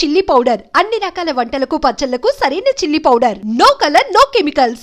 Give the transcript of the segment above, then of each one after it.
Chilli powder అన్ని రకాల వంటలకు పచ్చళ్లకు సరైన chilli powder. No colour, no chemicals.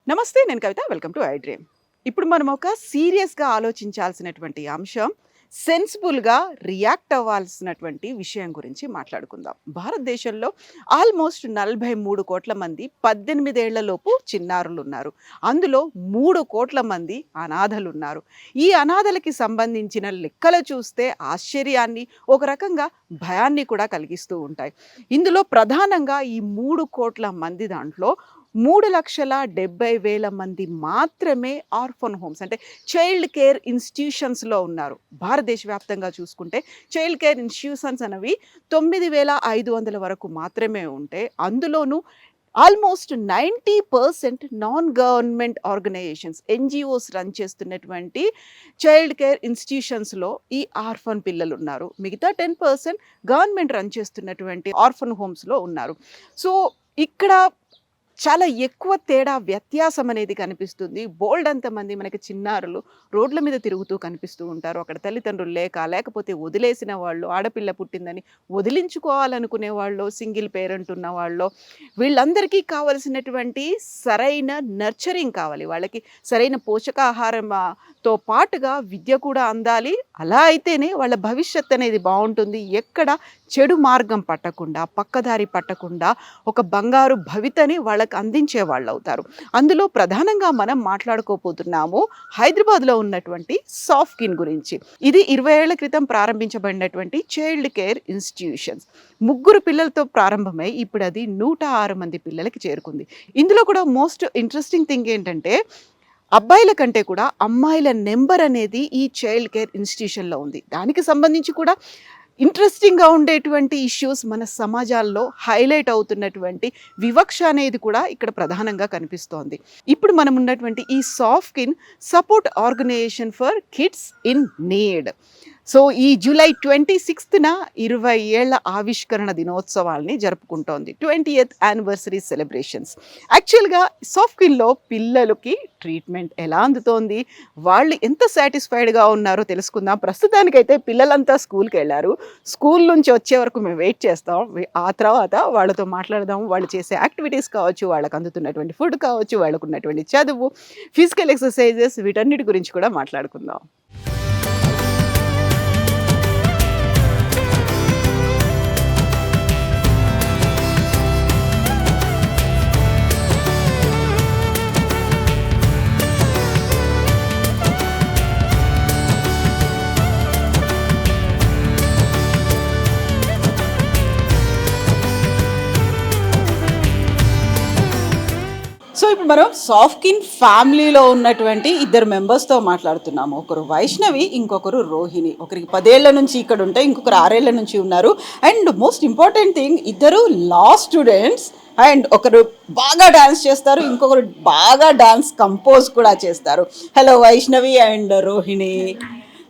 నమస్తే, నేను Kavitha. Welcome to I dream. ఇప్పుడు మనం ఒక సీరియస్గా ఆలోచించాల్సినటువంటి అంశం, సెన్సిబుల్గా రియాక్ట్ అవ్వాల్సినటువంటి విషయం గురించి మాట్లాడుకుందాం. భారతదేశంలో ఆల్మోస్ట్ 43 కోట్ల మంది 18 ఏళ్లలోపు చిన్నారులు ఉన్నారు. అందులో 3 కోట్ల మంది అనాథలు ఉన్నారు. ఈ అనాథలకి సంబంధించిన లెక్కలు చూస్తే ఆశ్చర్యాన్ని, ఒక రకంగా భయాన్ని కూడా కలిగిస్తూ ఉంటాయి. ఇందులో ప్రధానంగా ఈ 3 కోట్ల మంది దాంట్లో 3,70,000 మంది మాత్రమే ఆర్ఫన్ హోమ్స్ అంటే చైల్డ్ కేర్ ఇన్స్టిట్యూషన్స్లో ఉన్నారు. భారతదేశ వ్యాప్తంగా చూసుకుంటే చైల్డ్ కేర్ ఇన్స్టిట్యూషన్స్ అనేవి 9,500 వరకు మాత్రమే ఉంటే, అందులోనూ almost 90% non government organisations, NGOs run చేస్తున్నటువంటి చైల్డ్ కేర్ ఇన్స్టిట్యూషన్స్లో ఈ ఆర్ఫన్ పిల్లలు ఉన్నారు. మిగతా 10% గవర్నమెంట్ రన్ చేస్తున్నటువంటి ఆర్ఫన్ హోమ్స్లో ఉన్నారు. సో ఇక్కడ చాలా ఎక్కువ తేడా, వ్యత్యాసం అనేది కనిపిస్తుంది. బోల్డ్ అంతమంది మనకి చిన్నారులు రోడ్ల మీద తిరుగుతూ కనిపిస్తూ ఉంటారు. అక్కడ తల్లిదండ్రులు లేకపోతే వదిలేసిన వాళ్ళు, ఆడపిల్ల పుట్టిందని వదిలించుకోవాలనుకునే వాళ్ళు, సింగిల్ పేరెంట్ ఉన్న వాళ్ళు, వీళ్ళందరికీ సరైన నర్చరింగ్ కావాలి. వాళ్ళకి సరైన పోషకాహారంతో పాటుగా విద్య కూడా అందాలి. అలా అయితేనే వాళ్ళ భవిష్యత్ అనేది బాగుంటుంది. ఎక్కడ చెడు మార్గం పట్టకుండా, పక్కదారి పట్టకుండా ఒక బంగారు భవితని వాళ్ళకి అందించే వాళ్ళు అవుతారు. అందులో ప్రధానంగా మనం మాట్లాడుకోబోతున్నాము హైదరాబాద్లో ఉన్నటువంటి సాఫ్కిన్ గురించి. ఇది 20 ఏళ్ల క్రితం ప్రారంభించబడినటువంటి చైల్డ్ కేర్ ఇన్స్టిట్యూషన్స్. 3 పిల్లలతో ప్రారంభమై ఇప్పుడు అది 106 మంది పిల్లలకి చేరుకుంది. ఇందులో కూడా మోస్ట్ ఇంట్రెస్టింగ్ థింగ్ ఏంటంటే, అబ్బాయిల కంటే కూడా అమ్మాయిల నెంబర్ అనేది ఈ చైల్డ్ కేర్ ఇన్స్టిట్యూషన్లో ఉంది. దానికి సంబంధించి కూడా ఇంట్రెస్టింగ్గా ఉండేటువంటి ఇష్యూస్, మన సమాజాల్లో హైలైట్ అవుతున్నటువంటి వివక్ష అనేది కూడా ఇక్కడ ప్రధానంగా కనిపిస్తోంది. ఇప్పుడు మనం ఉన్నటువంటి ఈ Softkin support organization for kids in need. So ఈ జూలై 26న 20 ఏళ్ల ఆవిష్కరణ దినోత్సవాల్ని జరుపుకుంటోంది. 20th anniversary celebrations. యాక్చువల్గా సాఫ్కిన్లో పిల్లలకి ట్రీట్మెంట్ ఎలా అందుతోంది, వాళ్ళు ఎంత సాటిస్ఫైడ్గా ఉన్నారో తెలుసుకుందాం. ప్రస్తుతానికైతే పిల్లలంతా స్కూల్కి వెళ్ళారు. స్కూల్ నుంచి వచ్చే వరకు మేము వెయిట్ చేస్తాం. ఆ తర్వాత వాళ్ళతో మాట్లాడదాం. వాళ్ళు చేసే యాక్టివిటీస్ కావచ్చు, వాళ్ళకు అందుతున్నటువంటి ఫుడ్ కావచ్చు, వాళ్ళకు ఉన్నటువంటి చదువు, ఫిజికల్ ఎక్సర్సైజెస్, వీటన్నిటి గురించి కూడా మాట్లాడుకుందాం. సో ఇప్పుడు మనం సాఫ్కిన్ ఫ్యామిలీలో ఉన్నటువంటి 2 మెంబర్స్తో మాట్లాడుతున్నాము. ఒకరు వైష్ణవి, ఇంకొకరు రోహిణి. ఒకరికి 10 ఏళ్ల నుంచి ఇక్కడ ఉంటే, ఇంకొకరు 6 ఏళ్ల నుంచి ఉన్నారు. అండ్ మోస్ట్ ఇంపార్టెంట్ థింగ్, ఇద్దరు లా స్టూడెంట్స్. అండ్ ఒకరు బాగా డాన్స్ చేస్తారు, ఇంకొకరు బాగా డాన్స్ కంపోజ్ కూడా చేస్తారు. Hello Vaishnavi and Rohini.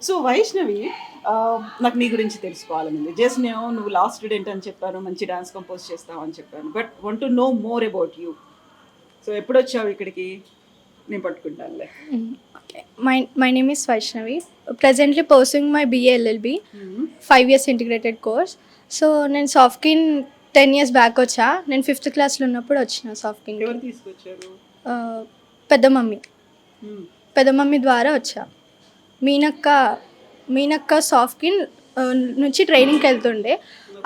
So Vaishnavi, నాకు నీ గురించి తెలుసుకోవాలని. జస్ట్ నువ్వు లా స్టూడెంట్ అని చెప్పాను, మంచి డాన్స్ కంపోజ్ చేస్తావు అని చెప్పాను, but want to know more about you. So ఎప్పుడు వచ్చావు ఇక్కడికి? నేను పట్టుకుంటానులే. My name is Vaishnavi. Presently pursuing my BA LLB, 5 years integrated course. So నేను సాఫ్కిన్ 10 years బ్యాక్ వచ్చా. నేను 5th క్లాస్లో ఉన్నప్పుడు వచ్చిన సాఫ్కిన్. ఎవరు తీసుకొచ్చారు? పెద్ద మమ్మీ ద్వారా వచ్చా. మీనక్క సాఫ్కిన్ నుంచి ట్రైనింగ్కి వెళ్తుండే.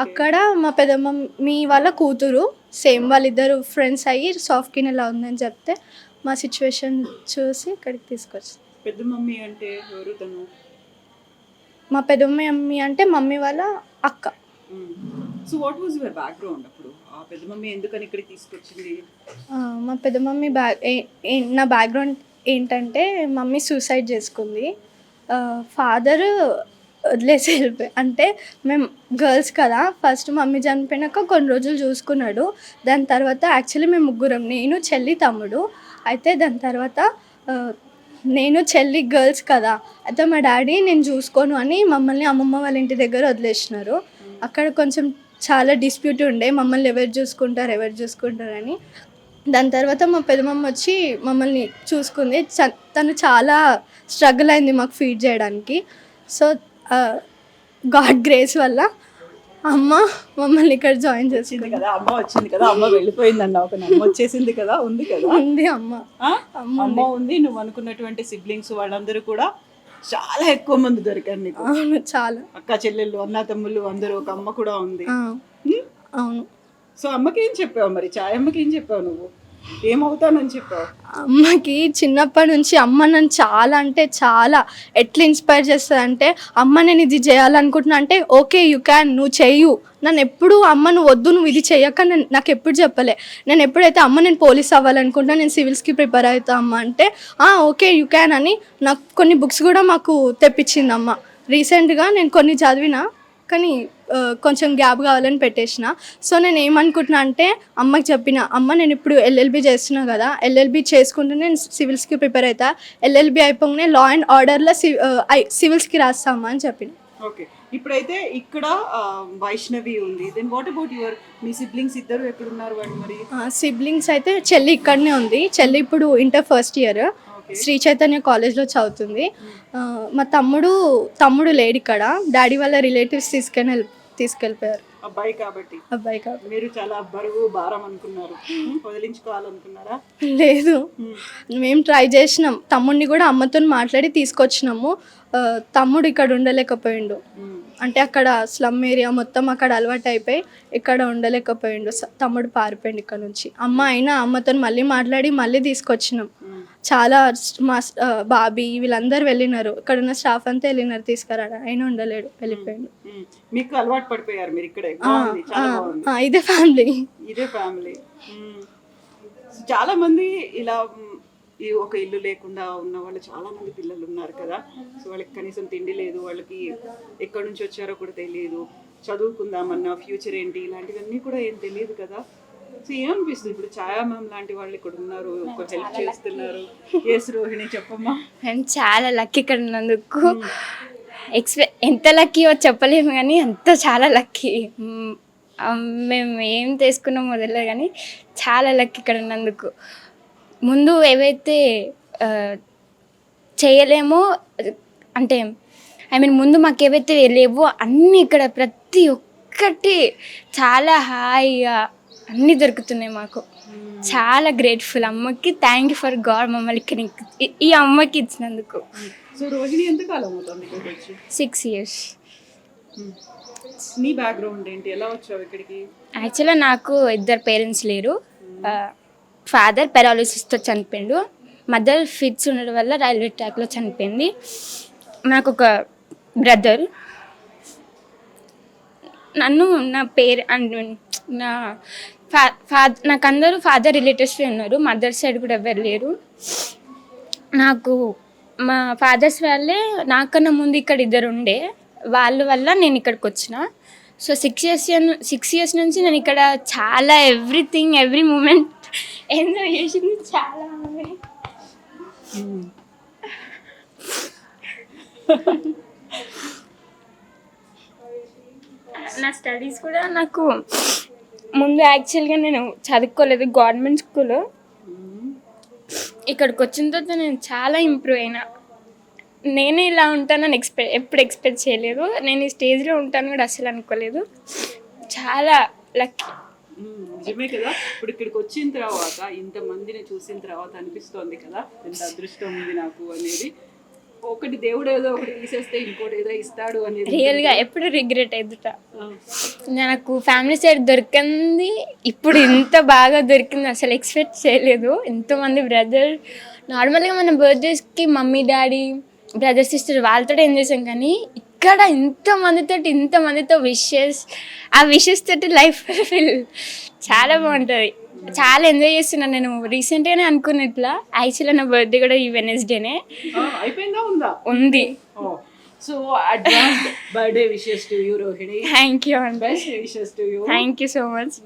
అక్కడ మా పెద్ద మమ్మీ వాళ్ళ కూతురు, సేమ్ వాళ్ళిద్దరు ఫ్రెండ్స్ అయ్యి సాఫ్కిన్ ఎలా ఉందని చెప్తే మా సిచ్యువేషన్ చూసి ఇక్కడికి తీసుకొచ్చాను. పెద్ద మమ్మీ అంటే ఎవరు తను? మా పెద్ద మమ్మీ అంటే మమ్మీ వాళ్ళ అక్క. So what was your background అప్పుడు? ఆ పెద్ద మమ్మీ ఎందుకని ఇక్కడికి తీసుకొచ్చింది? మా పెద్ద మమ్మీ నా బ్యాక్గ్రౌండ్ ఏంటంటే, మమ్మీ సూసైడ్ చేసుకుంది. ఫాదర్ వదిలేసి వెళ్ళిపోయి, అంటే మేము గర్ల్స్ కదా, ఫస్ట్ మమ్మీ చనిపోయినాక కొన్ని రోజులు చూసుకున్నాడు. దాని తర్వాత యాక్చువల్లీ మేము 3, నేను, చెల్లి, తమ్ముడు. అయితే దాని తర్వాత నేను, చెల్లి గర్ల్స్ కదా, అయితే మా డాడీ నేను చూసుకోను అని మమ్మల్ని అమ్మమ్మ వాళ్ళ ఇంటి దగ్గర వదిలేసినారు. అక్కడ కొంచెం చాలా డిస్ప్యూట్ ఉండే, మమ్మల్ని ఎవరు చూసుకుంటారని. దాని తర్వాత మా పెదమమ్మ వచ్చి మమ్మల్ని చూసుకుంది. తను చాలా స్ట్రగుల్ అయింది మాకు ఫీడ్ చేయడానికి. సో గాడ్ గ్రేస్ వల్ల అమ్మ మమ్మల్ని ఇక్కడ జాయిన్ చేసింది కదా. అమ్మ వచ్చింది కదా, అమ్మ వెళ్ళిపోయిందన్న ఒక అమ్మ వచ్చేసింది కదా, ఉంది కదా, ఉంది అమ్మ. అమ్మ ఉంది. నువ్వు అనుకున్నటువంటి సిబ్లింగ్స్ వాళ్ళందరూ కూడా చాలా ఎక్కువ మంది దొరికారు నీకు. అవును, చాలా అక్క చెల్లెళ్ళు అన్న తమ్ముళ్ళు అందరూ, ఒక అమ్మ కూడా ఉంది. అవును. సో అమ్మకి ఏం చెప్పావు మరి? ఛాయమ్మకి ఏం చెప్పావు? నువ్వు ఏమవుతానని చెప్పావు? అమ్మకి చిన్నప్పటి నుంచి అమ్మ నన్ను చాలా అంటే చాలా ఎట్లా ఇన్స్పైర్ చేస్తుంది అంటే, అమ్మ నేను ఇది చేయాలనుకుంటున్నా అంటే ఓకే యూ క్యాన్, నువ్వు చెయ్యు. నన్ను ఎప్పుడు అమ్మ నువ్వు వద్దు, నువ్వు ఇది చెయ్యక నాకు ఎప్పుడు చెప్పలే. నేను ఎప్పుడైతే అమ్మ నేను పోలీస్ అవ్వాలనుకుంటున్నా, నేను సివిల్స్కి ప్రిపేర్ అవుతా అమ్మ అంటే ఓకే యూ క్యాన్ అని నాకు కొన్ని బుక్స్ కూడా మాకు తెప్పించింది అమ్మ. రీసెంట్గా నేను కొన్ని చదివిన, కానీ కొంచెం గ్యాప్ కావాలని పెట్టేసిన. సో నేను ఏమనుకుంటున్నా అంటే అమ్మకి చెప్పిన, అమ్మ నేను ఇప్పుడు ఎల్ఎల్బి చేస్తున్నా కదా, ఎల్ఎల్బి చేసుకుంటే నేను సివిల్స్కి ప్రిపేర్ అవుతా, ఎల్ఎల్బి అయిపోగానే లా అండ్ ఆర్డర్లో సివిల్స్కి రాస్తామా అని చెప్పిన. ఓకే, ఇప్పుడైతే ఇక్కడ వైష్ణవి ఉంది. దెన్ వాట్ అబౌట్ యువర్ మీ సిబ్లింగ్స్ ఇద్దరు ఎక్కడున్నారు వాళ్ళు మరి? సిబ్లింగ్స్ అయితే చెల్లి ఇక్కడనే ఉంది. చెల్లి ఇప్పుడు inter first year Sri Chaitanya కాలేజ్లో చదువుతుంది. మా తమ్ముడు లేడు ఇక్కడ, డాడీ వాళ్ళ రిలేటివ్స్ తీసుకెళ్ళిపోయారు. అబ్బాయి కాబట్టి మీరు చాలా బరువు భారం అనుకున్నారు, వదిలించుకోవాలనుకున్నారా? లేదు, మేము ట్రై చేసినాం. తమ్ముడిని కూడా అమ్మతో మాట్లాడి తీసుకొచ్చినాము. తమ్ముడు ఇక్కడ ఉండలేకపోయిండు, అంటే అక్కడ స్లమ్ ఏరియా మొత్తం అక్కడ అలవాటు అయిపోయి ఇక్కడ ఉండలేకపోయిండు. తమ్ముడు పారిపోయిండు ఇక్కడ నుంచి. అమ్మ అయినా అమ్మతో మళ్ళీ మాట్లాడి మళ్ళీ తీసుకొచ్చినాం. చాలా మా బాబీ వీళ్ళందరూ వెళ్ళినారు, ఇక్కడ ఉన్న స్టాఫ్ అంతా వెళ్ళినారు తీసుకురా, అయినా ఉండలేడు, వెళ్ళిపోయిండు. మీకు అలవాటు పడిపోయారు మీరు ఇక్కడే? ఇదే ఫ్యామిలీ. చాలా మంది ఇలా ఈ ఒక ఇల్లు లేకుండా ఉన్న వాళ్ళు చాలా మంది పిల్లలు ఉన్నారు కదా. సో వాళ్ళకి కనీసం తిండి లేదు, వాళ్ళకి ఎక్కడి నుంచి వచ్చారో కూడా తెలియదు, చదువుకుందామన్నా ఫ్యూచర్ ఏంటి ఇలాంటివన్నీ కూడా ఏం తెలియదు కదా. సో ఏమనిపిస్తుంది ఇప్పుడు? ఛాయా మ్యామ్ లాంటి వాళ్ళు ఇక్కడ ఉన్నారు, ఒక హెల్ప్ చేస్తున్నారు. ఎస్ రోహిణి చెప్పమ్మా. మేము చాలా లక్కీ ఇక్కడ ఉన్నందుకు. ఎంత లక్కీయో చెప్పలేము కానీ అంత చాలా లక్కీ. మేము ఏం తీసుకున్నామో తెలియదు కానీ చాలా లక్కీ ఇక్కడ ఉన్నందుకు. ముందు ఏవైతే చేయలేమో అంటే ముందు మాకు ఏవైతే లేవో అన్నీ ఇక్కడ ప్రతి ఒక్కటి చాలా హాయిగా అన్నీ దొరుకుతున్నాయి మాకు. చాలా గ్రేట్ఫుల్ అమ్మకి. థ్యాంక్ యూ ఫర్ గాడ్ మమ్మల్ని ఇక్కడ ఈ అమ్మకి ఇచ్చినందుకు. సో రోహిణి ఎంతకాలం అవుతుంది ఇక్కడికి వచ్చి? 6 years. నీ బ్యాక్గ్రౌండ్ ఏంటి, ఎలా వచ్చావు ఇక్కడికి? యాక్చువల్గా నాకు ఇద్దరు పేరెంట్స్ లేరు. ఫాదర్ పెరాలిసిస్తో చనిపోయిండు, మదర్ ఫిట్స్ ఉండడం వల్ల రైల్వే ట్రాక్లో చనిపోయింది. నాకు ఒక బ్రదర్. నా నాకు అందరూ ఫాదర్ రిలేటివ్స్ ఉన్నారు, మదర్ సైడ్ కూడా ఎవరు లేరు. నాకు మా ఫాదర్స్ వాళ్ళే నాకన్నా ముందు ఇక్కడ ఇద్దరు ఉండే, వాళ్ళ వల్ల నేను ఇక్కడికి వచ్చిన. సో 6 years నుంచి నేను ఇక్కడ చాలా ఎవ్రీథింగ్ ఎవ్రీ మూమెంట్ ఎంజాయ్ చేసింది చాలా. నా స్టడీస్ కూడా నాకు ముందు యాక్చువల్గా నేను చదువుకోలేదు గవర్నమెంట్ స్కూల్లో. ఇక్కడికి వచ్చిన తర్వాత నేను చాలా ఇంప్రూవ్ అయినా. నేనే ఇలా ఉంటానని ఎప్పుడు ఎక్స్పెక్ట్ చేయలేదు. నేను ఈ స్టేజ్లో ఉంటాను కూడా అసలు అనుకోలేదు. చాలా లక్కీ. నిజమే కదా. ఇప్పుడు ఇక్కడికి వచ్చిన తర్వాత ఇంతమందిని చూసిన తర్వాత అనిపిస్తోంది కదా ఎంత అదృష్టం ఉంది నాకు అనేది. ఒకటి దేవుడు ఏదో ఒకటి తీసేస్తే ఇంకోటి ఏదో ఇస్తాడు అనేది రియల్గా ఎప్పుడు రిగ్రెట్ అవుతుంటా. నాకు ఫ్యామిలీ సైడ్ దొరికింది, ఇప్పుడు ఇంత బాగా దొరికింది అసలు ఎక్స్పెక్ట్ చేయలేదు. ఎంతోమంది బ్రదర్, నార్మల్గా మన బర్త్డేస్కి మమ్మీ డాడీ బ్రదర్ సిస్టర్ వాళ్ళతో ఎంజాయ్ చేసాం, కానీ ఇక్కడ ఇంతమందితో విషెస్, ఆ విషెస్ తోటి లైఫ్ చాలా బాగుంటుంది. చాలా ఎంజాయ్ చేస్తున్నాను నేను. రీసెంట్గానే అనుకున్న ఇట్లా యాక్చువల్గా నా బర్త్డే కూడా ఈ వెనస్డేనే ఉంది. So advance birthday wishes to you Rohini. Thank you అండి. Best wishes to you. Thank you so much.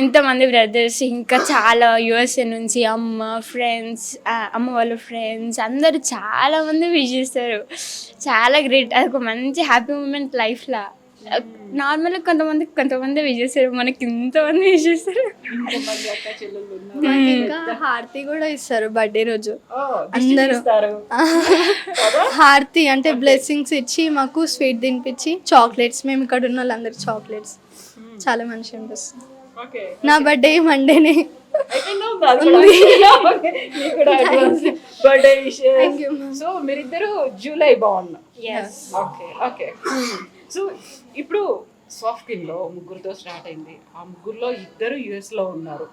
ఎంతమంది బ్రదర్స్, ఇంకా చాలా యూఎస్ఏ నుంచి అమ్మ వాళ్ళ ఫ్రెండ్స్ అందరూ చాలామంది విష్ చేస్తారు. చాలా గ్రేట్. అదొక మంచి హ్యాపీ మూమెంట్ లైఫ్లో. నార్మల్గా కొంతమంది విష్ చేస్తారు, మనకి ఇంతమంది విష్ చేస్తారు. ఇంతమంది అక్క చెల్లెళ్ళు ఉన్నారు. మాకు ఇంకా హారతి కూడా ఇస్తారు బర్త్డే రోజు. అందరూ హారతి అంటే బ్లెస్సింగ్స్ ఇచ్చి మాకు స్వీట్ తినిపించి చాక్లెట్స్, మేము ఇక్కడ ఉన్న వాళ్ళందరికి చాక్లెట్స్ చాలా మంచిగా అనిపిస్తుంది. నా బర్త్డే మండేనే. Birthday wishes. సో మీరిద్దరు జూలై బాగున్నా. Okay okay. సో ఇప్పుడు సాఫ్ట్కిన్ లో ముగ్గురుతో స్టార్ట్ అయింది. ఆ ముగ్గురులో ఇద్దరు యుఎస్ లో ఉన్నారు.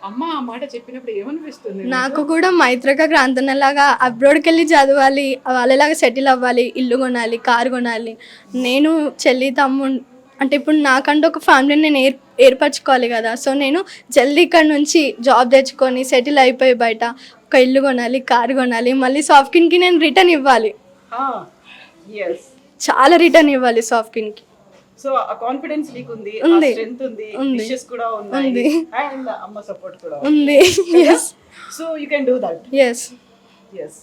అమ్మ ఆ మాట చెప్పినప్పుడు ఏమనిపిస్తుంది? నాకు కూడా మైత్రక క్రాంతనలాగా అబ్రాడ్కి వెళ్ళి చదవాలి, వాళ్ళలాగా సెటిల్ అవ్వాలి, ఇల్లు కొనాలి, కారు కొనాలి. నేను చెల్లి తమ్ముడు అంటే ఇప్పుడు నాకంటూ ఒక ఫ్యామిలీని నేను ఏర్పరచుకోవాలి కదా. సో నేను జల్దీ ఇక్కడ నుంచి జాబ్ తెచ్చుకొని సెటిల్ అయిపోయి బయట ఒక ఇల్లు కొనాలి, కారు కొనాలి, మళ్ళీ సాఫ్ట్కిన్కి నేను రిటర్న్ ఇవ్వాలి, చాలా రిటర్న్ ఇవ్వాలి సాఫ్ట్కిన్కి. సో ఆ కాన్ఫిడెన్స్ నీకు ఉంది, స్ట్రెంగ్త్ ఉంది, విషెస్ కూడా ఉన్నాయి, అండ్ అమ్మ సపోర్ట్ కూడా ఉంది. So you can do that. yes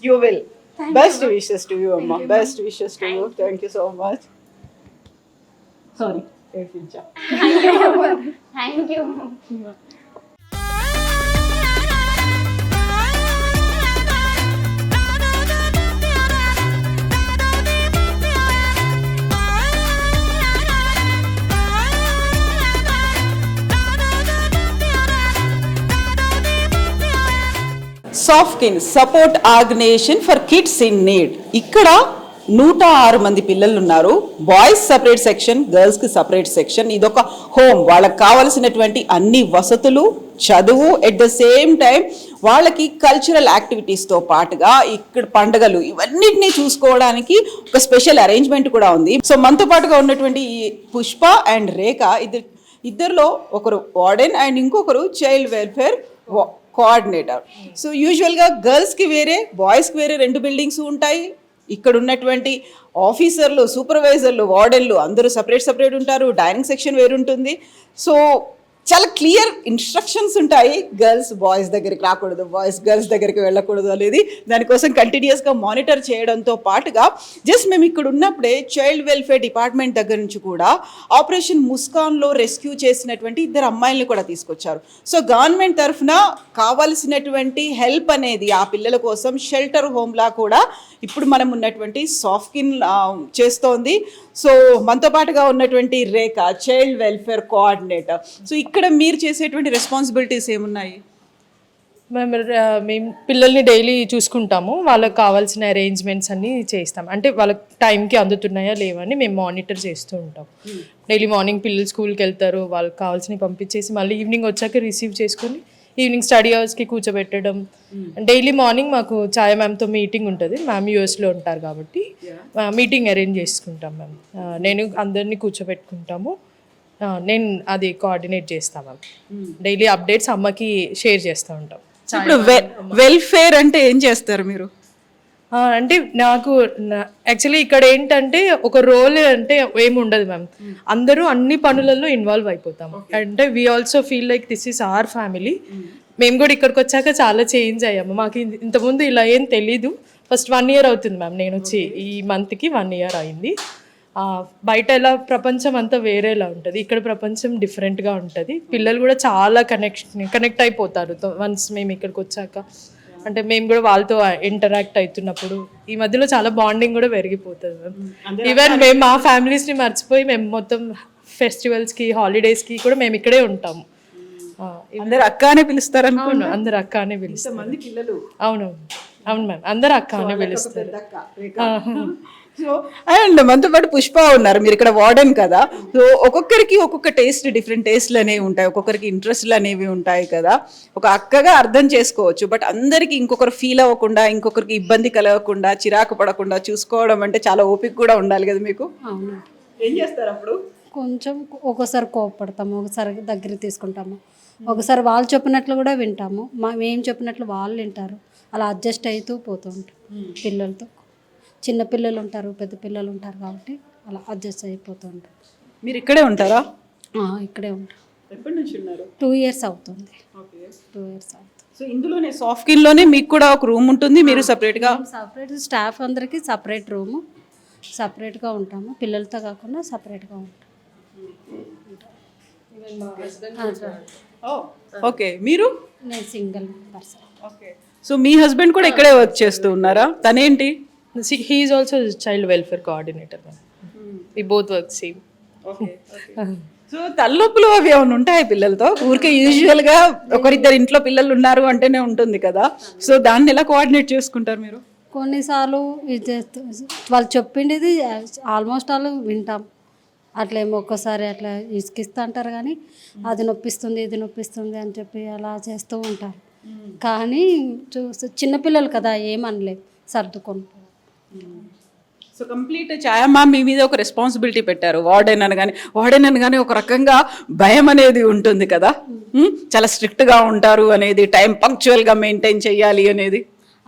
you will. Best wishes to you, amma. Best wishes to you. Thank you so much. Sorry, Fincha. Thank you. Softkin support organization for kids in need. ఇక్కడ 106 మంది పిల్లలు ఉన్నారు. Boys separate section, గర్ల్స్కి separate section. ఇదొక home. వాళ్ళకి కావలసినటువంటి అన్ని వసతులు, చదువు, ఎట్ ద సేమ్ టైం వాళ్ళకి కల్చరల్ యాక్టివిటీస్తో పాటుగా ఇక్కడ పండుగలు ఇవన్నిటినీ చూసుకోవడానికి ఒక స్పెషల్ అరేంజ్మెంట్ కూడా ఉంది. సో మనతో పాటుగా ఉన్నటువంటి ఈ పుష్ప అండ్ రేఖ ఇద్దరిలో ఒకరు వార్డెన్ అండ్ ఇంకొకరు చైల్డ్ వెల్ఫేర్ కోఆర్డినేటర్. సో యూజువల్గా గర్ల్స్కి వేరే, బాయ్స్కి వేరే 2 బిల్డింగ్స్ ఉంటాయి. ఇక్కడ ఉన్నటువంటి ఆఫీసర్లు, సూపర్వైజర్లు, వార్డెన్లు అందరూ సపరేట్ ఉంటారు. డైనింగ్ సెక్షన్ వేరుంటుంది. సో చాలా క్లియర్ ఇన్స్ట్రక్షన్స్ ఉంటాయి. గర్ల్స్ బాయ్స్ దగ్గరికి రాకూడదు, బాయ్స్ గర్ల్స్ దగ్గరికి వెళ్ళకూడదు అనేది. దానికోసం కంటిన్యూస్గా మానిటర్ చేయడంతో పాటుగా జస్ట్ మేము ఇక్కడ ఉన్నప్పుడే చైల్డ్ వెల్ఫేర్ డిపార్ట్మెంట్ దగ్గర నుంచి కూడా ఆపరేషన్ ముస్కాన్లో రెస్క్యూ చేసినటువంటి 2 అమ్మాయిల్ని కూడా తీసుకొచ్చారు. సో గవర్నమెంట్ తరఫున కావాల్సినటువంటి హెల్ప్ అనేది ఆ పిల్లల కోసం షెల్టర్ హోమ్లా కూడా ఇప్పుడు మనం ఉన్నటువంటి సాఫ్ట్కిన్ చేస్తోంది. సో మనతో పాటుగా ఉన్నటువంటి రేఖ చైల్డ్ వెల్ఫేర్ కోఆర్డినేటర్. సో ఇక్కడ మీరు చేసేటువంటి రెస్పాన్సిబిలిటీస్ ఏమున్నాయి? మేము పిల్లల్ని డైలీ చూసుకుంటాము, వాళ్ళకి కావాల్సిన అరేంజ్మెంట్స్ అన్నీ చేస్తాం. అంటే వాళ్ళకి టైంకి అందుతున్నాయా లేవని మేము మానిటర్ చేస్తూ ఉంటాం. డైలీ మార్నింగ్ పిల్లలు స్కూల్కి వెళ్తారు, వాళ్ళకి కావాల్సినవి పంపించేసి మళ్ళీ ఈవినింగ్ వచ్చాక రిసీవ్ చేసుకొని ఈవినింగ్ స్టడీ అవర్స్కి కూర్చోబెట్టడం. డైలీ మార్నింగ్ మాకు ఛాయ మ్యామ్తో మీటింగ్ ఉంటుంది. మ్యామ్ యూఎస్లో ఉంటారు కాబట్టి మీటింగ్ అరేంజ్ చేసుకుంటాం మ్యామ్. నేను అందరినీ కూర్చోబెట్టుకుంటాము, నేను అది కోఆర్డినేట్ చేస్తాం మ్యామ్. డైలీ అప్డేట్స్ అమ్మకి షేర్ చేస్తూ ఉంటాం. ఇప్పుడు వెల్ఫేర్ అంటే ఏం చేస్తారు మీరు? అంటే నాకు యాక్చువల్లీ ఇక్కడ ఏంటంటే ఒక రోల్ అంటే ఏమి ఉండదు మ్యామ్. అందరూ అన్ని పనులలో ఇన్వాల్వ్ అయిపోతాం. అంటే we also feel like this is our family. మేము కూడా ఇక్కడికి వచ్చాక చాలా చేంజ్ అయ్యాము. మాకు ఇంతకుముందు ఇలా ఏం తెలీదు. ఫస్ట్ 1 year అవుతుంది మ్యామ్, నేను వచ్చి ఈ మంత్కి 1 year అయింది. బయట ఎలా ప్రపంచం అంతా వేరేలా ఉంటుంది, ఇక్కడ ప్రపంచం డిఫరెంట్గా ఉంటుంది. పిల్లలు కూడా చాలా కనెక్ట్ అయిపోతారు వన్స్ మేము ఇక్కడికి వచ్చాక. అంటే మేము కూడా వాళ్ళతో ఇంటరాక్ట్ అవుతున్నప్పుడు ఈ మధ్యలో చాలా బాండింగ్ కూడా పెరిగిపోతుంది మ్యామ్. ఈవెన్ మేము మా ఫ్యామిలీస్ని మర్చిపోయి మేము మొత్తం ఫెస్టివల్స్కి, హాలిడేస్కి కూడా మేము ఇక్కడే ఉంటాము. అందరు అక్క అనే పిలుస్తారు? అవును, అందరు అక్క అనే పిలుస్తారు. అవును అవును మ్యామ్, అందరు అక్క అనే పిలుస్తారు. సో అండ్ మనతో పాటు పుష్ప ఉన్నారు. మీరు ఇక్కడ వార్డెన్ కదా. సో ఒక్కొక్కరికి ఒక్కొక్క టేస్ట్, డిఫరెంట్ టేస్ట్లు అనేవి ఉంటాయి, ఒక్కొక్కరికి ఇంట్రెస్ట్లు అనేవి ఉంటాయి కదా. ఒక అక్కగా అర్థం చేసుకోవచ్చు, బట్ అందరికి ఇంకొకరు ఫీల్ అవ్వకుండా, ఇంకొకరికి ఇబ్బంది కలగకుండా, చిరాకు పడకుండా చూసుకోవడం అంటే చాలా ఓపిక కూడా ఉండాలి కదా మీకు. అవును. ఏం చేస్తారు అప్పుడు? కొంచెం ఒక్కోసారి కోపడతాము, ఒకసారి దగ్గర తీసుకుంటాము, ఒకసారి వాళ్ళు చెప్పినట్లు కూడా వింటాము, మేము చెప్పినట్లు వాళ్ళు వింటారు. అలా అడ్జస్ట్ అవుతూ పోతూ ఉంటాం. పిల్లలతో చిన్న పిల్లలు ఉంటారు, పెద్ద పిల్లలు ఉంటారు కాబట్టి అలా అడ్జస్ట్ అయిపోతూ ఉంటాం. మీరు ఇక్కడే ఉంటారా? ఇక్కడే ఉంటాం. ఎప్పటి నుంచి ఉన్నారు? 2 years అవుతుంది. 2 years అవుతుంది. సో ఇందులోనే సాఫ్ట్కిన్లోనే మీకు కూడా ఒక రూమ్ ఉంటుంది, మీరు సపరేట్గా? సపరేట్ స్టాఫ్ అందరికీ సపరేట్ రూము, సపరేట్గా ఉంటాము, పిల్లలతో కాకుండా సపరేట్గా ఉంటాం. ఓకే, మీరు? నేను సింగిల్ పర్సన్. ఓకే. సో మీ హస్బెండ్ కూడా ఇక్కడే వర్క్ చేస్తూ ఉన్నారా? తనేంటి? He is also child welfare coordinator ma'am. We both work same. So తలనొప్పులు అవి ఏమైనా ఉంటాయి పిల్లలతో? ఊరికే యూజువల్గా ఒకరిద్దరు ఇంట్లో పిల్లలు ఉన్నారు అంటేనే ఉంటుంది కదా, సో దాన్ని ఎలా కోఆర్డినేట్ చేసుకుంటారు మీరు? కొన్నిసార్లు ఇది చేస్తూ వాళ్ళు చెప్పిండేది ఆల్మోస్ట్ వాళ్ళు వింటాం. అట్లేమో ఒక్కోసారి అట్లా ఇసుకిస్తూ అంటారు, కానీ అది నొప్పిస్తుంది ఇది నొప్పిస్తుంది అని చెప్పి అలా చేస్తూ ఉంటారు. కానీ చిన్నపిల్లలు కదా, ఏమనలేదు, సర్దుకొని. సో కంప్లీట్ ఛాయమ్మ మీ మీద ఒక రెస్పాన్సిబిలిటీ పెట్టారు. వార్డెన్ అనగానే ఒక రకంగా భయం అనేది ఉంటుంది కదా, చాలా స్ట్రిక్ట్గా ఉంటారు అనేది, టైం పంక్చువల్గా మెయింటైన్ చేయాలి అనేది.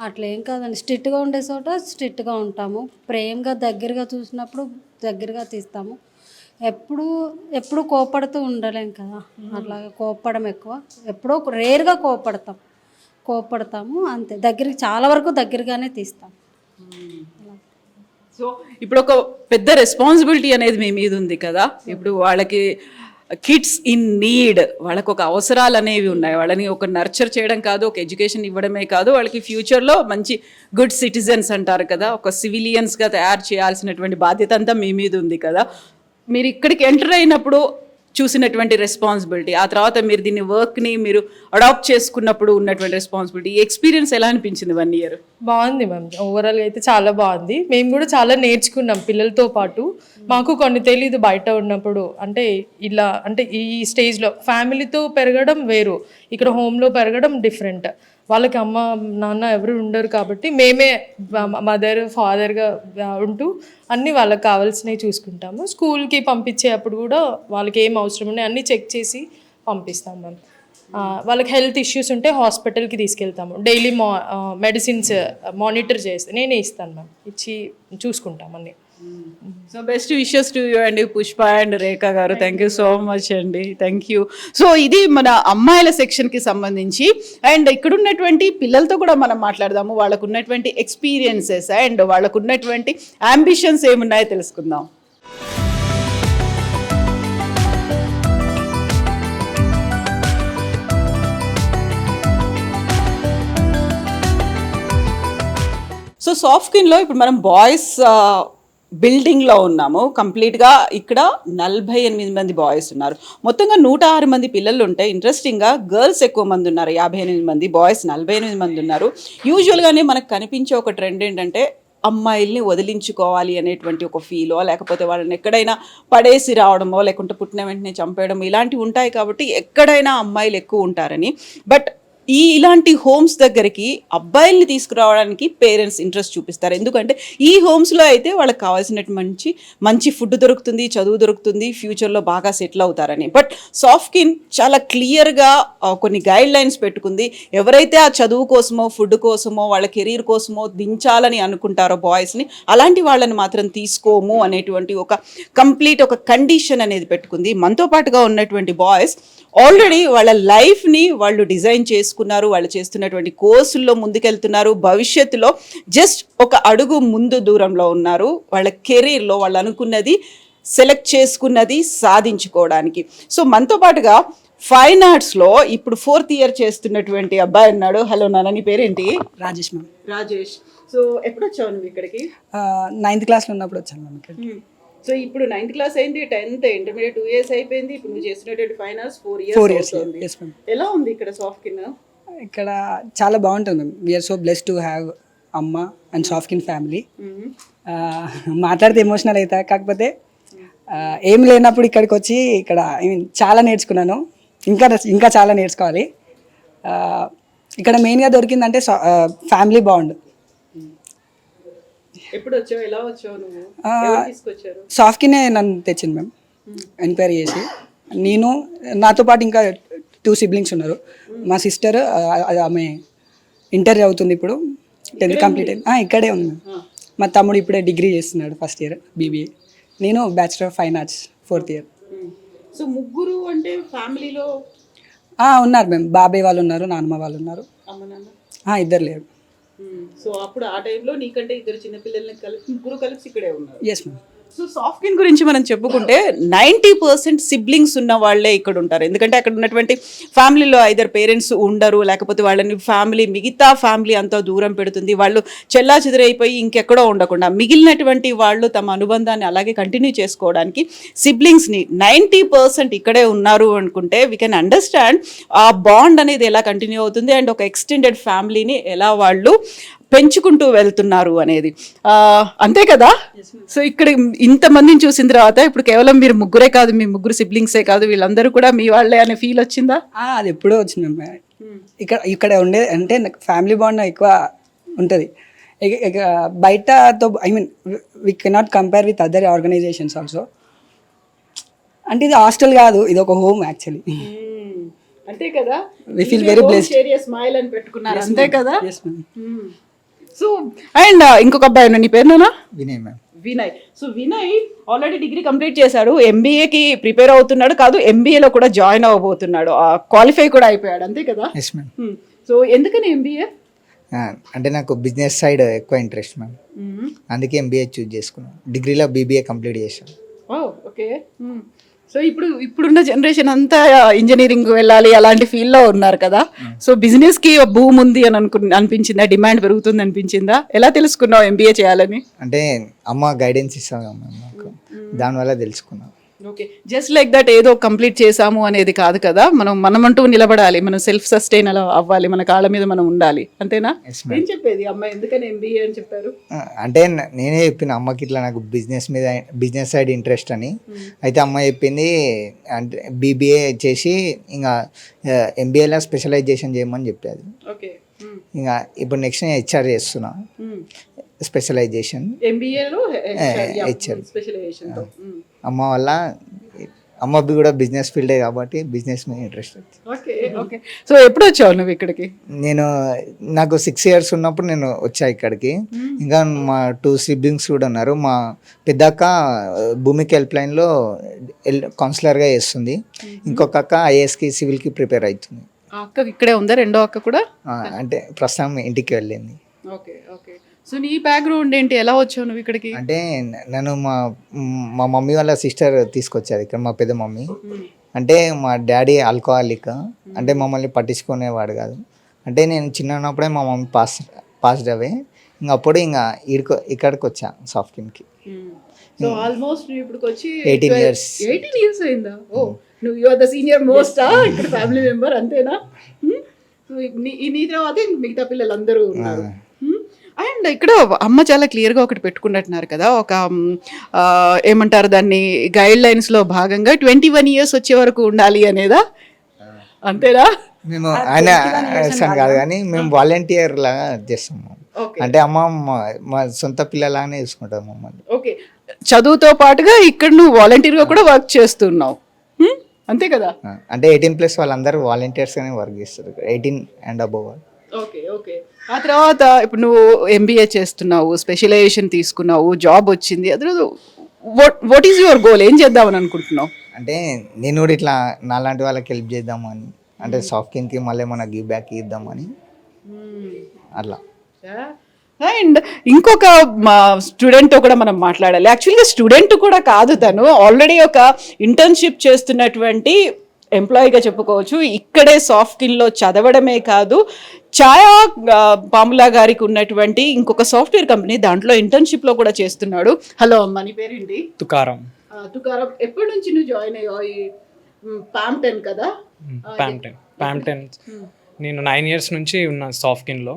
అట్లా ఏం కాదండి, స్ట్రిక్ట్గా ఉండే చోట స్ట్రిక్ట్గా ఉంటాము, ప్రేమగా దగ్గరగా చూసినప్పుడు దగ్గరగా తీస్తాము. ఎప్పుడు కోపడుతూ ఉండలేం కదా, అట్లాగే కోపడం ఎక్కువ, ఎప్పుడో రేర్గా కోపడతాము అంతే. దగ్గరికి చాలా వరకు దగ్గరగానే తీస్తాం. సో ఇప్పుడు ఒక పెద్ద రెస్పాన్సిబిలిటీ అనేది మీ మీద ఉంది కదా, ఇప్పుడు వాళ్ళకి కిడ్స్ ఇన్ నీడ్, వాళ్ళకు ఒక అవసరాలు అనేవి ఉన్నాయి, వాళ్ళని ఒక నర్చర్ చేయడం కాదు, ఒక ఎడ్యుకేషన్ ఇవ్వడమే కాదు, వాళ్ళకి ఫ్యూచర్లో మంచి గుడ్ సిటిజన్స్ అంటారు కదా, ఒక సివిలియన్స్గా తయారు చేయాల్సినటువంటి బాధ్యత అంతా మీ మీద ఉంది కదా. మీరు ఇక్కడికి ఎంటర్ అయినప్పుడు చూసినటువంటి రెస్పాన్సిబిలిటీ, ఆ తర్వాత మీరు దీన్ని వర్క్ని మీరు అడాప్ట్ చేసుకున్నప్పుడు ఉన్నటువంటి రెస్పాన్సిబిలిటీ, ఎక్స్పీరియన్స్ ఎలా అనిపించింది 1 year? బాగుంది మ్యామ్, ఓవరాల్గా అయితే చాలా బాగుంది. మేము కూడా చాలా నేర్చుకున్నాం పిల్లలతో పాటు. మాకు కొన్ని తెలీదు బయట ఉన్నప్పుడు, అంటే ఇలా అంటే ఈ స్టేజ్లో ఫ్యామిలీతో పెరగడం వేరు, ఇక్కడ హోమ్లో పెరగడం డిఫరెంట్. వాళ్ళకి అమ్మ నాన్న ఎవరు ఉండరు కాబట్టి మేమే మదర్ ఫాదర్గా ఉంటూ అన్నీ వాళ్ళకి కావాల్సినవి చూసుకుంటాము. స్కూల్కి పంపించేటప్పుడు కూడా వాళ్ళకి ఏం అవసరం ఉన్నాయి అన్నీ చెక్ చేసి పంపిస్తాం మ్యామ్. వాళ్ళకి హెల్త్ ఇష్యూస్ ఉంటే హాస్పిటల్కి తీసుకెళ్తాము, డైలీ మెడిసిన్స్ మానిటర్ చేస్తే నేనే ఇస్తాను మ్యామ్, ఇచ్చి చూసుకుంటాం అన్నీ. So best wishes to you అండి పుష్ప అండ్ రేఖ గారు. థ్యాంక్ యూ సో మచ్ అండి, థ్యాంక్ యూ. సో ఇది మన అమ్మాయిల సెక్షన్కి సంబంధించి, అండ్ ఇక్కడ ఉన్నటువంటి పిల్లలతో కూడా మనం మాట్లాడదాము, వాళ్ళకు ఉన్నటువంటి ఎక్స్పీరియన్సెస్ అండ్ వాళ్ళకు ఉన్నటువంటి అంబిషన్స్ ఏమున్నాయో తెలుసుకుందాం. సో సాఫ్ట్కిన్లో ఇప్పుడు మనం బాయ్స్ బిల్డింగ్లో ఉన్నాము. కంప్లీట్గా ఇక్కడ 48 మంది బాయ్స్ ఉన్నారు. మొత్తంగా 106 మంది పిల్లలు ఉంటే ఇంట్రెస్టింగ్గా గర్ల్స్ ఎక్కువ మంది ఉన్నారు, 58 మంది, బాయ్స్ 48 మంది ఉన్నారు. యూజువల్గానే మనకు కనిపించే ఒక ట్రెండ్ ఏంటంటే అమ్మాయిల్ని వదిలించుకోవాలి అనేటువంటి ఒక ఫీలో, లేకపోతే వాళ్ళని ఎక్కడైనా పడేసి రావడమో, లేకుంటే పుట్టిన వెంటనే చంపేయడం, ఇలాంటివి ఉంటాయి కాబట్టి ఎక్కడైనా అమ్మాయిలు ఎక్కువ ఉంటారని. బట్ ఇలాంటి హోమ్స్ దగ్గరికి అబ్బాయిల్ని తీసుకురావడానికి పేరెంట్స్ ఇంట్రెస్ట్ చూపిస్తారు, ఎందుకంటే ఈ హోమ్స్లో అయితే వాళ్ళకి కావాల్సినటువంటి మంచి ఫుడ్ దొరుకుతుంది, చదువు దొరుకుతుంది, ఫ్యూచర్లో బాగా సెటిల్ అవుతారని. బట్ సాఫ్ట్కిన్ చాలా క్లియర్గా కొన్ని గైడ్ లైన్స్ పెట్టుకుంది. ఎవరైతే ఆ చదువు కోసమో ఫుడ్ కోసమో వాళ్ళ కెరీర్ కోసమో దించాలని అనుకుంటారో బాయ్స్ని, అలాంటి వాళ్ళని మాత్రం తీసుకోము అనేటువంటి ఒక కంప్లీట్ ఒక కండిషన్ అనేది పెట్టుకుంది. మనతో పాటుగా ఉన్నటువంటి బాయ్స్ ఆల్రెడీ వాళ్ళ లైఫ్ని వాళ్ళు డిజైన్ చేసుకున్నారు, వాళ్ళు చేస్తున్నటువంటి కోర్సుల్లో ముందుకెళ్తున్నారు, భవిష్యత్తులో జస్ట్ ఒక అడుగు ముందు దూరంలో ఉన్నారు వాళ్ళ కెరీర్లో, వాళ్ళు అనుకున్నది సెలెక్ట్ చేసుకున్నది సాధించుకోవడానికి. సో మనతో పాటుగా ఫైన్ ఆర్ట్స్లో ఇప్పుడు 4th year చేస్తున్నటువంటి అబ్బాయి ఉన్నాడు. హలో నాన్న, నీ పేరేంటి? రాజేష్ మ్యామ్. రాజేష్. సో ఎప్పుడు వచ్చావు నువ్వు ఇక్కడికి? 9th క్లాస్లో ఉన్నప్పుడు వచ్చాను మ్యామ్ ఇక్కడికి. సో ఇప్పుడు 9th class అయింది, 10th ఇంటర్మీడియట్ 2 years అయిపోయింది, ఇప్పుడు నువ్వు చేసినటువంటి ఫైన్ ఆర్ట్స్ 4 years అవుతుంది. Yes ma'am. ఎలా ఉంది ఇక్కడ సాఫ్ట్కిన్? ఇక్కడ చాలా బాగుంటుంది ma'am. We're so blessed to have అమ్మ అండ్ సాఫ్ట్కిన్ ఫ్యామిలీ. మాట్లాడితే ఎమోషనల్ అవుతా, కాకపోతే ఏం లేనప్పుడు ఇక్కడికి వచ్చి ఇక్కడ చాలా నేర్చుకున్నాను, ఇంకా చాలా నేర్చుకోవాలి. ఇక్కడ మెయిన్గా దొరికిందంటే ఫ్యామిలీ బాండ్. ఎప్పుడు వచ్చావు, ఎలా వచ్చావు నువ్వు, ఎవరు తీసుకొచ్చారు? సాఫ్ట్కినే నన్ను తెచ్చింది మ్యామ్, ఎంక్వైరీ చేసి. నేను నాతో పాటు ఇంకా 2 siblings ఉన్నారు. మా సిస్టర్ ఆమె ఇంటర్ చదువుతుంది, ఇప్పుడు 10th కంప్లీట్ అయింది, ఇక్కడే ఉంది. మా తమ్ముడు ఇప్పుడే డిగ్రీ చేస్తున్నాడు, ఫస్ట్ ఇయర్ BBA. నేను bachelor of fine arts 4th year. So ముగ్గురు అంటే ఫ్యామిలీలో ఉన్నారు మ్యామ్, బాబాయ్ వాళ్ళు ఉన్నారు, నాన్నమ్మ వాళ్ళు ఉన్నారు, అమ్మ నాన్న ఇద్దరు లేరు. సో అప్పుడు ఆ టైంలో నీకంటే ఇద్దరు చిన్నపిల్లల్ని కలిపి ముగ్గురు కలిసి ఇక్కడే ఉన్నారు. Yes ma'am. సో సాఫ్ట్వేర్ గురించి మనం చెప్పుకుంటే 90% సిబ్లింగ్స్ ఉన్న వాళ్ళే ఇక్కడ ఉంటారు. ఎందుకంటే అక్కడ ఉన్నటువంటి ఫ్యామిలీలో ఐదర్ పేరెంట్స్ ఉండరు, లేకపోతే వాళ్ళని మిగతా ఫ్యామిలీ అంతా దూరం పెడుతుంది. వాళ్ళు చెల్లా చెదిరైపోయి ఇంకెక్కడో ఉండకుండా మిగిలినటువంటి వాళ్ళు తమ అనుబంధాన్ని అలాగే కంటిన్యూ చేసుకోవడానికి సిబ్లింగ్స్ని 90% ఇక్కడే ఉన్నారు అనుకుంటే వీ కెన్ అండర్స్టాండ్ ఆ బాండ్ అనేది ఎలా కంటిన్యూ అవుతుంది అండ్ ఒక ఎక్స్టెండెడ్ ఫ్యామిలీని ఎలా వాళ్ళు పెంచుకుంటూ వెళ్తున్నారు అనేది. అంతే కదా. సో ఇక్కడ ఇంతమందిని చూసిన తర్వాత ఇప్పుడు కేవలం మీరు ముగ్గురే కాదు, మీ ముగ్గురు సిబ్లింగ్సే కాదు, వీళ్ళందరూ కూడా మీ వాళ్ళే అనే ఫీల్ వచ్చిందా? అది ఎప్పుడో వచ్చింది మ్యామ్. ఇక్కడ ఉండే అంటే నాకు ఫ్యామిలీ బాండ్ ఎక్కువ ఉంటుంది. బయటతో I mean we cannot compare with other organizations also. అంటే ఇది హాస్టల్ కాదు, ఇది ఒక హోమ్ యాక్చువల్లీ. అంతే కదా. We feel very blessed. Smile అని పెట్టుకున్నారు. అంతే కదా. Yes ma'am. సో అండ్ ఇంకొక అబ్బాయి నీ పేరు నానా? Vinay ma'am. Vinay. So Vinay already degree complete చేశాడు, ఎంబీఏకి ప్రిపేర్ అవుతున్నాడు, కాదు ఎంబీఏలో కూడా జాయిన్ అవ్వబోతున్నాడు, క్వాలిఫై కూడా అయిపోయాడు. అంతే కదా. Yes ma'am. సో ఎందుకని ఎంబీఏ? అంటే నాకు బిజినెస్ సైడ్ ఎక్కువ ఇంట్రెస్ట్ మ్యామ్, అందుకే ఎంబీఏ చూజ్ చేసుకున్నాను. డిగ్రీలో బీబీఏ కంప్లీట్ చేశాను. ఓకే. సో ఇప్పుడున్న జనరేషన్ అంతా ఇంజనీరింగ్ వెళ్ళాలి అలాంటి ఫీల్డ్లో ఉన్నారు కదా. సో బిజినెస్కి బూమ్ ఉంది అని అనిపించిందా? డిమాండ్ పెరుగుతుంది అనిపించిందా? ఎలా తెలుసుకున్నావు ఎంబీఏ చేయాలని? అంటే అమ్మ గైడెన్స్ ఇస్తాను మ్యామ్ నాకు, దానివల్ల తెలుసుకున్నాను. ఓకే. జస్ట్ లైక్ దట్ ఏదో కంప్లీట్ చేసాము అనేది కాదు కదా, మనమంటూ నిలబడాలి, మనం సెల్ఫ్ సస్టైన్ అలా అవ్వాలి, మన కాళ్ళ మీద మనం ఉండాలి. అంతేనా? ఏం చెప్పేది అమ్మ, ఎందుకని ఎంబీఏ అని చెప్పారు? అంటే నేనే చెప్పిన అమ్మకి ఇట్లా నాకు బిజినెస్ సైడ్ ఇంట్రెస్ట్ అని. అయితే అమ్మ చెప్పింది అంటే బీబీఏ చేసి ఇంకా ఎంబీఏలో స్పెషలైజేషన్ చేయమని చెప్పేది. ఓకే. ఇంకా ఇప్పుడు నెక్స్ట్ నేను హెచ్ఆర్ చేస్తున్నా, స్పెషలైజేషన్ ఎంబీఏలో హెచ్ఆర్. స్పెషలైజేషన్. అమ్మ వల్ల అమ్మకి కూడా బిజినెస్ ఫీల్డే కాబట్టి బిజినెస్ మీద ఇంట్రెస్ట్ వచ్చింది. ఓకే. ఓకే. సో ఎప్పుడు వచ్చావు నువ్వు ఇక్కడికి? నాకు 6 years ఉన్నప్పుడు నేను వచ్చా ఇక్కడికి. ఇంకా మా 2 siblings కూడా ఉన్నారు. మా పెద్దక్క భూమికి హెల్ప్ లైన్లో కౌన్సిలర్గా చేస్తుంది, ఇంకొక అక్క ఐఏఎస్కి సివిల్కి ప్రిపేర్ అవుతుంది. అక్క ఇక్కడే ఉందా? రెండో అక్క కూడా అంటే ప్రస్తుతం ఇంటికి వెళ్ళింది. ఓకే. ఓకే. సో నీ బ్యాక్గ్రౌండ్ ఏంటి, ఎలా వచ్చావు నువ్వు ఇక్కడికి? అంటే నన్ను మా మమ్మీ వాళ్ళ సిస్టర్ తీసుకొచ్చారు ఇక్కడ, మా పెద్ద మమ్మీ. అంటే మా డాడీ ఆల్కహాలిక్, అంటే మమ్మల్ని పట్టించుకునేవాడు కాదు. అంటే నేను చిన్న ఉన్నప్పుడే మా మమ్మీ పాస్డ్ అవే. ఇంకా అప్పుడు ఇంకా ఇక్కడికి వచ్చా సాఫ్ట్వేర్కి. సో ఆల్మోస్ట్ ఇప్పుడు వచ్చి 18 years. 18 years అయిందా? ఓ, నువ్వు you are the senior most ఇక్కడ ఫ్యామిలీ మెంబర్, అంతేనా? సో నీ తర్వాత మిగతా పిల్లలందరూ ఉన్నారు. అండ్ ఇక్కడ అమ్మ చాలా క్లియర్గా ఒకటి పెట్టుకున్నట్టున్నారు కదా, ఒక ఏమంటారు దాన్ని, గైడ్ లైన్స్లో భాగంగా 21 years వచ్చే వరకు ఉండాలి అనేదా? అంతేనా? మేము ఆయన కాదు కానీ మేము వాలంటీర్ లాగా చేస్తాము. అంటే అమ్మ మా సొంత పిల్లలాగానే చూసుకుంటాం మమ్మల్ని. ఓకే. చదువుతో పాటుగా ఇక్కడ నువ్వు వాలంటీర్గా కూడా వర్క్ చేస్తున్నావు, అంతే కదా? అంటే 18+ వాళ్ళందరూ వాలంటీర్స్గానే వర్క్ చేస్తారు, 18 and above. ఓకే. ఓకే. ఆ తర్వాత ఇప్పుడు నువ్వు ఎంబీఏ చేస్తున్నావు, స్పెషలైజేషన్ తీసుకున్నావు, జాబ్ వచ్చింది, అది వాట్ ఈజ్ యువర్ గోల్? ఏం చేద్దామని అనుకుంటున్నావు? అంటే నేను కూడా ఇట్లా నాలాంటి వాళ్ళకి హెల్ప్ చేద్దామని, అంటే సాఫ్ట్వేర్కి మళ్ళీ మన గివ్ బ్యాక్ ఇద్దామని అట్లా. అండ్ ఇంకొక స్టూడెంట్తో కూడా మనం మాట్లాడాలి. యాక్చువల్గా స్టూడెంట్ కూడా కాదు, తను ఆల్రెడీ ఒక ఇంటర్న్షిప్ చేస్తున్నటువంటి ఎంప్లాయీగా చెప్పుకోవచ్చు. ఇక్కడే సాఫ్ట్వేర్లో చదవడమే కాదు, ఛాయా పాములా గారికి ఉన్నటువంటి ఇంకొక సాఫ్ట్వేర్ కంపెనీ, దాంట్లో ఇంటర్న్షిప్లో కూడా చేస్తున్నాడు. హలో అమ్మ, నీ పేరేంటి? తుకారం. తుకారం, ఎప్పటి నుంచి నువ్వు జాయిన్ అయ్యావు ఈ పామ్10 కదా? పామ్10 నేను 9 years నుంచి ఉన్నా సాఫ్ట్వేర్లో.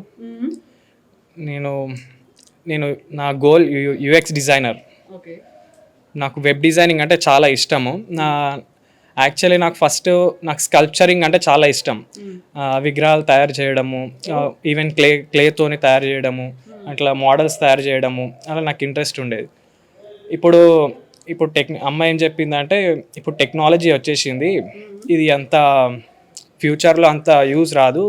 నేను నా గోల్ యూఎక్స్ డిజైనర్. ఓకే. నాకు వెబ్ డిజైనింగ్ అంటే చాలా ఇష్టము. యాక్చువల్లీ నాకు స్కల్ప్చరింగ్ అంటే చాలా ఇష్టం. విగ్రహాలు తయారు చేయడము, ఈవెన్ క్లేతోని తయారు చేయడము, అట్లా మోడల్స్ తయారు చేయడము, అలా నాకు ఇంట్రెస్ట్ ఉండేది. ఇప్పుడు అమ్మ ఏం చెప్పిందంటే, ఇప్పుడు టెక్నాలజీ వచ్చేసింది, ఇది అంత ఫ్యూచర్లో అంత యూజ్ రాదు,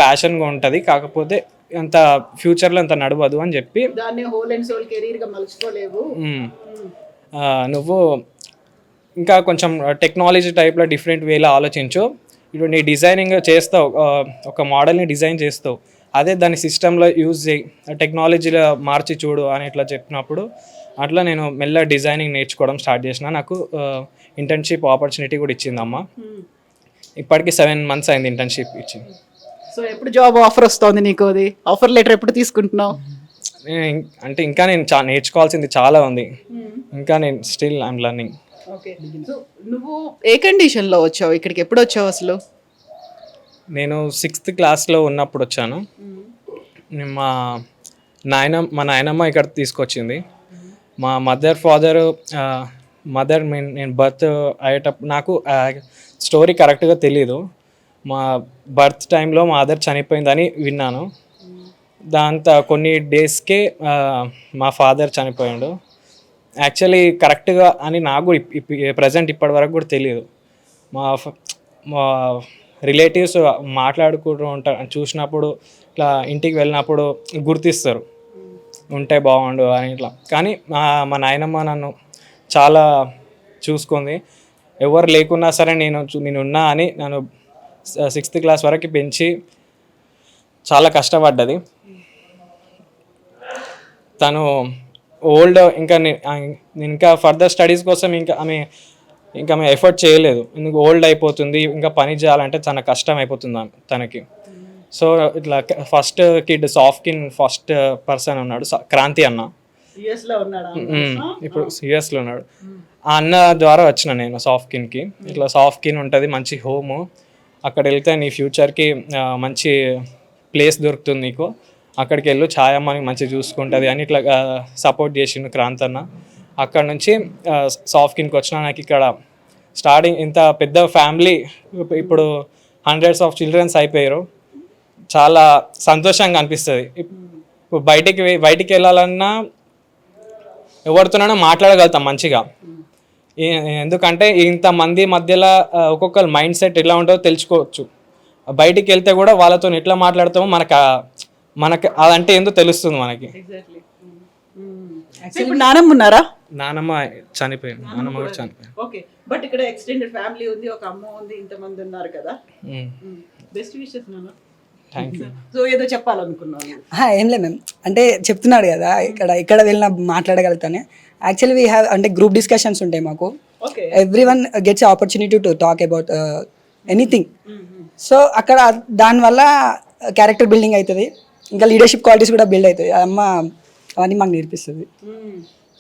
ప్యాషన్గా ఉంటుంది, కాకపోతే అంత ఫ్యూచర్లో అంత నడవదు అని చెప్పి, దాన్ని హోల్ అండ్ సోల్ కెరీర్గా మలుచుకోలేవు, నువ్వు ఇంకా కొంచెం టెక్నాలజీ టైప్లో డిఫరెంట్ వేలో ఆలోచించు, ఇప్పుడు నీ డిజైనింగ్ చేస్తావు, ఒక మోడల్ని డిజైన్ చేస్తావు, అదే దాని సిస్టంలో యూజ్ చేయి, టెక్నాలజీలో మార్చి చూడు అని ఇట్లా చెప్పినప్పుడు అట్లా నేను మెల్ల డిజైనింగ్ నేర్చుకోవడం స్టార్ట్ చేసిన. నాకు ఇంటర్న్షిప్ ఆపర్చునిటీ కూడా ఇచ్చిందమ్మ. ఇప్పటికి 7 months అయింది ఇంటర్న్షిప్ ఇచ్చి. సో ఎప్పుడు జాబ్ ఆఫర్ వస్తుంది నీకు? అది ఆఫర్ లెటర్ ఎప్పుడు తీసుకుంటున్నావు? అంటే ఇంకా నేను నేర్చుకోవాల్సింది చాలా ఉంది. ఇంకా నేను still I'm learning. Okay. So నువ్వు ఏ కండిషన్లో వచ్చావు ఇక్కడికి? ఎప్పుడు వచ్చావు అసలు? నేను 6th క్లాస్లో ఉన్నప్పుడు వచ్చాను. మా నాయనమ్మ ఇక్కడ తీసుకొచ్చింది. మా మదర్ నేను బర్త్ అయ్యేటప్పుడు నాకు స్టోరీ కరెక్ట్గా తెలీదు. మా బర్త్ టైంలో మా మదర్ చనిపోయిందని విన్నాను. దాంతో కొన్ని డేస్కే మా ఫాదర్ చనిపోయాడు. యాక్చువల్లీ కరెక్ట్గా అని నాకు ప్రజెంట్ ఇప్పటి వరకు కూడా తెలియదు. మా రిలేటివ్స్ మాట్లాడుకుంటూ ఉంటారు, చూసినప్పుడు ఇట్లా ఇంటికి వెళ్ళినప్పుడు గుర్తిస్తారు ఉంటే బాగుండు అని ఇట్లా. కానీ మా నాయనమ్మ నన్ను చాలా చూసుకుంది. ఎవరు లేకున్నా సరే నేనున్నా అని నన్ను 6th క్లాస్ వరకు పెంచి చాలా కష్టపడ్డది. తను ఓల్డ్ ఇంకా ఫర్దర్ స్టడీస్ కోసం ఇంకా ఆమె ఎఫర్ట్ చేయలేదు. ఎందుకు ఓల్డ్ అయిపోతుంది, ఇంకా పని చేయాలంటే చాలా కష్టం అయిపోతుంది తనకి. సో ఇట్లా ఫస్ట్ కిడ్ సాఫ్ట్కిన్ ఫస్ట్ పర్సన్ ఉన్నాడు క్రాంతి అన్న. ఇప్పుడు యుఎస్లో ఉన్నాడు. ఆ అన్న ద్వారా వచ్చిన నేను సాఫ్ట్కిన్కి. ఇట్లా సాఫ్ట్కిన్ ఉంటుంది, మంచి హోము. అక్కడ వెళ్తే నీ ఫ్యూచర్కి మంచి ప్లేస్ దొరుకుతుంది నీకు, అక్కడికి వెళ్ళు, ఛాయమ్మని మంచిగా చూసుకుంటుంది అని ఇట్లా సపోర్ట్ చేసిండు క్రాంతి అన్న. అక్కడ నుంచి సాఫ్ట్కిన్కి వచ్చిన. నాకు ఇక్కడ స్టార్టింగ్ ఇంత పెద్ద ఫ్యామిలీ, ఇప్పుడు hundreds of children అయిపోయారు. చాలా సంతోషంగా అనిపిస్తుంది. ఇప్పుడు బయటికి వెళ్ళాలన్నా ఎవరితోనైనా మాట్లాడగలుగుతాం మంచిగా. ఎందుకంటే ఇంతమంది మధ్యలో ఒక్కొక్కరు మైండ్ సెట్ ఎలా ఉంటుందో తెలుసుకోవచ్చు. బయటికి వెళ్తే కూడా వాళ్ళతో ఎట్లా మాట్లాడతామో మనకు అదంటే ఏందో తెలుస్తుంది మనకి. నానమ్మ ఉన్నారా? నానమ్మ చనిపోయింది. నానమ్మ కూడా చనిపోయింది. ఓకే. బట్ ఇక్కడ ఎక్స్టెండెడ్ ఫ్యామిలీ ఉంది, ఒక అమ్మ ఉంది, ఇంతమంది ఉన్నారు కదా. బెస్ట్ విషెస్ నాన్న. Thank you. సో ఏదో చెప్పాలనుకున్నాను. ఏం లేదు మ్యామ్, అంటే చెప్తున్నాడు కదా ఇక్కడ వెళ్ళినా మాట్లాడగలుగుతానే. యాక్చువల్లీ వీ హ్యావ్ అంటే గ్రూప్ డిస్కషన్స్ ఉంటాయి మాకు. Every one gets opportunity to talk about anything. So అక్కడ దానివల్ల క్యారెక్టర్ బిల్డింగ్ అవుతుంది, ఇంకా లీడర్షిప్ క్వాలిటీస్ కూడా బిల్డ్ అవుతాయి. అమ్మ అవన్నీ మాకు నేర్పిస్తుంది.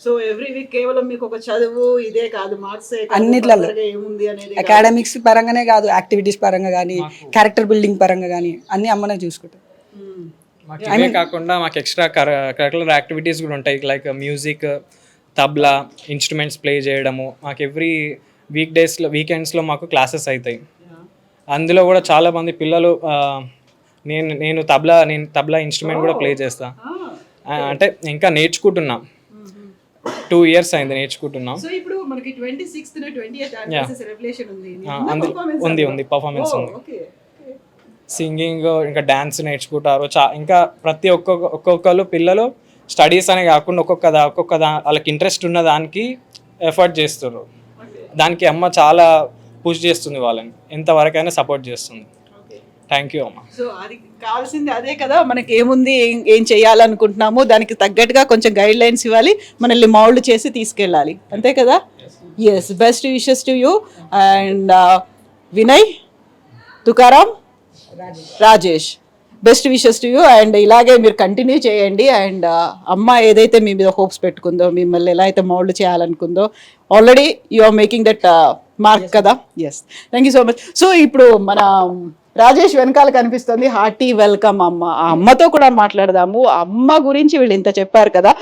సో ఎవ్రీ వీక్ కేవలం మీకు ఒక చదువు ఇదే కాదు, మార్క్స్ అన్నిట్లలో ఏముంది అనేది, అకాడమిక్స్ పరంగానే కాదు, యాక్టివిటీస్ పరంగా కానీ, క్యారెక్టర్ బిల్డింగ్ పరంగా కానీ అన్ని అమ్మనే చూసుకుంటాం. ఇవే కాకుండా మాకు ఎక్స్ట్రా కరికులర్ యాక్టివిటీస్ కూడా ఉంటాయి. Like music, tabla, instruments play చేయడము. మాకు ఎవ్రీ వీకెండ్స్లో మాకు క్లాసెస్ అవుతాయి. అందులో కూడా చాలామంది పిల్లలు నేను తబ్లా ఇన్స్ట్రుమెంట్ కూడా ప్లే చేస్తా. అంటే ఇంకా నేర్చుకుంటున్నా, 2 years అయింది నేర్చుకుంటున్నాం. ఉంది పర్ఫార్మెన్స్ ఉంది, సింగింగ్, ఇంకా డ్యాన్స్ నేర్చుకుంటారు. ఇంకా ప్రతి ఒక్కొక్కరు పిల్లలు స్టడీస్ అనే కాకుండా ఒక్కొక్క వాళ్ళకి ఇంట్రెస్ట్ ఉన్న దానికి ఎఫర్ట్ చేస్తారు. దానికి అమ్మ చాలా పుష్ చేస్తుంది, వాళ్ళని ఎంతవరకైనా సపోర్ట్ చేస్తుంది. థ్యాంక్ యూ అమ్మ. సో అది కావాల్సింది అదే కదా, మనకి ఏముంది, ఏం చేయాలనుకుంటున్నామో దానికి తగ్గట్టుగా కొంచెం గైడ్ లైన్స్ ఇవ్వాలి, మనల్ని మౌల్డ్ చేసి తీసుకెళ్ళాలి, అంతే కదా. Yes, best wishes to you. And Vinay, Tukaram, Rajesh, best wishes to you. And ఇలాగే మీరు కంటిన్యూ చేయండి. అండ్ అమ్మ ఏదైతే మీ మీద హోప్స్ పెట్టుకుందో, మిమ్మల్ని ఎలా అయితే మౌల్డ్ చేయాలనుకుందో, already you are making that mark కదా. Yes, thank you so much. So ఇప్పుడు మన రాజేష్ వెనకాల కనిపిస్తుంది హార్టీ వెల్కమ్ అమ్మ. ఆ అమ్మతో కూడా మాట్లాడదాము. అమ్మ గురించి వీళ్ళు ఇంత చెప్పారు కదా,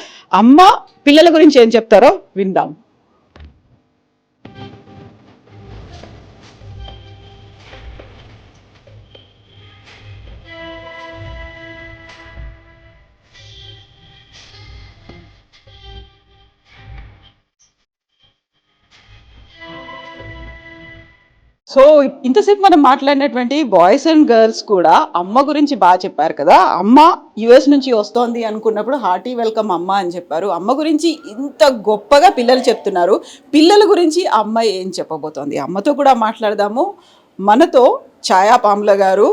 అమ్మ పిల్లల గురించి ఏం చెప్తారో విందాం. సో ఇంతసేపు మనం మాట్లాడినటువంటి బాయ్స్ అండ్ గర్ల్స్ కూడా అమ్మ గురించి బాగా చెప్పారు కదా. అమ్మ యుఎస్ నుంచి వస్తోంది అనుకున్నప్పుడు హార్టీ వెల్కమ్ అమ్మ అని చెప్పారు. అమ్మ గురించి ఇంత గొప్పగా పిల్లలు చెప్తున్నారు. పిల్లల గురించి అమ్మ ఏం చెప్పబోతోంది, అమ్మతో కూడా మాట్లాడదాము. మనతో ఛాయా పామ్ల గారు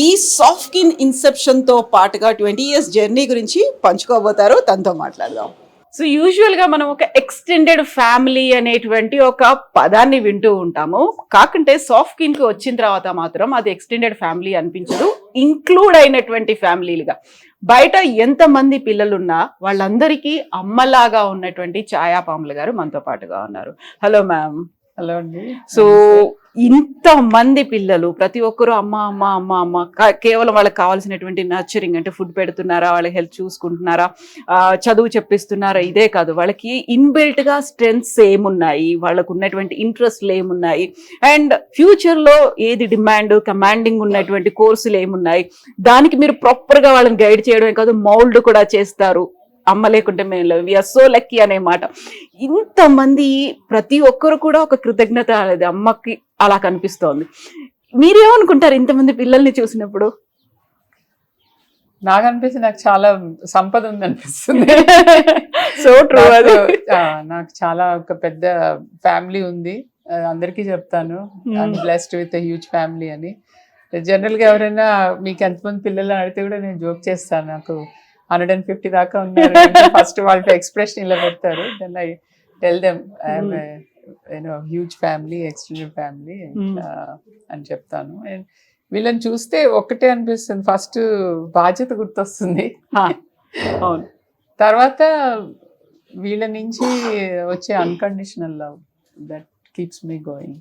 ఈ సాఫ్ట్ స్కిన్ ఇన్సెప్షన్తో పాటుగా 20 years జర్నీ గురించి పంచుకోబోతారు, తనతో మాట్లాడదాం. సో యూజువల్గా మనం ఒక ఎక్స్టెండెడ్ ఫ్యామిలీ అనేటువంటి ఒక పదాన్ని వింటూ ఉంటాము. కాకుంటే సాఫ్ట్ స్కిన్కి వచ్చిన తర్వాత మాత్రం అది ఎక్స్టెండెడ్ ఫ్యామిలీ అనిపించదు, ఇంక్లూడ్ అయినటువంటి ఫ్యామిలీలుగా. బయట ఎంతమంది పిల్లలున్నా వాళ్ళందరికీ అమ్మలాగా ఉన్నటువంటి ఛాయాపాములు గారు మనతో పాటుగా ఉన్నారు. Hello ma'am. హలో అండి. సో ఇంతమంది పిల్లలు ప్రతి ఒక్కరు అమ్మ అమ్మ అమ్మ అమ్మ, కేవలం వాళ్ళకి కావాల్సినటువంటి నర్చరింగ్ అంటే ఫుడ్ పెడుతున్నారా, వాళ్ళ హెల్త్ చూసుకుంటున్నారా, చదువు చెప్పిస్తున్నారా, ఇదే కాదు వాళ్ళకి ఇన్బిల్ట్ గా స్ట్రెంగ్త్స్ ఏమున్నాయి, వాళ్ళకు ఉన్నటువంటి ఇంట్రెస్ట్లు ఏమున్నాయి, అండ్ ఫ్యూచర్ లో ఏది డిమాండ్ కమాండింగ్ ఉన్నటువంటి కోర్సులు ఏమున్నాయి, దానికి మీరు ప్రాపర్ గా వాళ్ళని గైడ్ చేయడమే కాదు మౌల్డ్ కూడా చేస్తారు. అమ్మ లేకుంటే మేము వీఆర్ సో లక్కీ అనే మాట. ఇంతమంది ప్రతి ఒక్కరు కూడా ఒక కృతజ్ఞత అనేది అమ్మకి అలా కనిపిస్తోంది. మీరేమనుకుంటారు ఇంతమంది పిల్లల్ని చూసినప్పుడు? నాకు అనిపిస్తుంది నాకు చాలా సంపద ఉంది అనిపిస్తుంది. So true. నాకు చాలా ఒక పెద్ద ఫ్యామిలీ ఉంది, అందరికీ చెప్తాను I'm blessed with a huge family అని. జనరల్ గా ఎవరైనా మీకు ఎంతమంది పిల్లలు అడిగితే కూడా నేను జోక్ చేస్తాను, నాకు 150 దాకా ఉన్నారు. ఫస్ట్ వాళ్ళ ఎక్స్ప్రెషన్ ఇలా పెడతారు, then I tell them I'm huge family, extended family అని చెప్తాను. అండ్ వీళ్ళని చూస్తే ఒక్కటే అనిపిస్తుంది, ఫస్ట్ బాధ్యత గుర్తొస్తుంది, తర్వాత వీళ్ళ నుంచి వచ్చే unconditional love that keeps me going.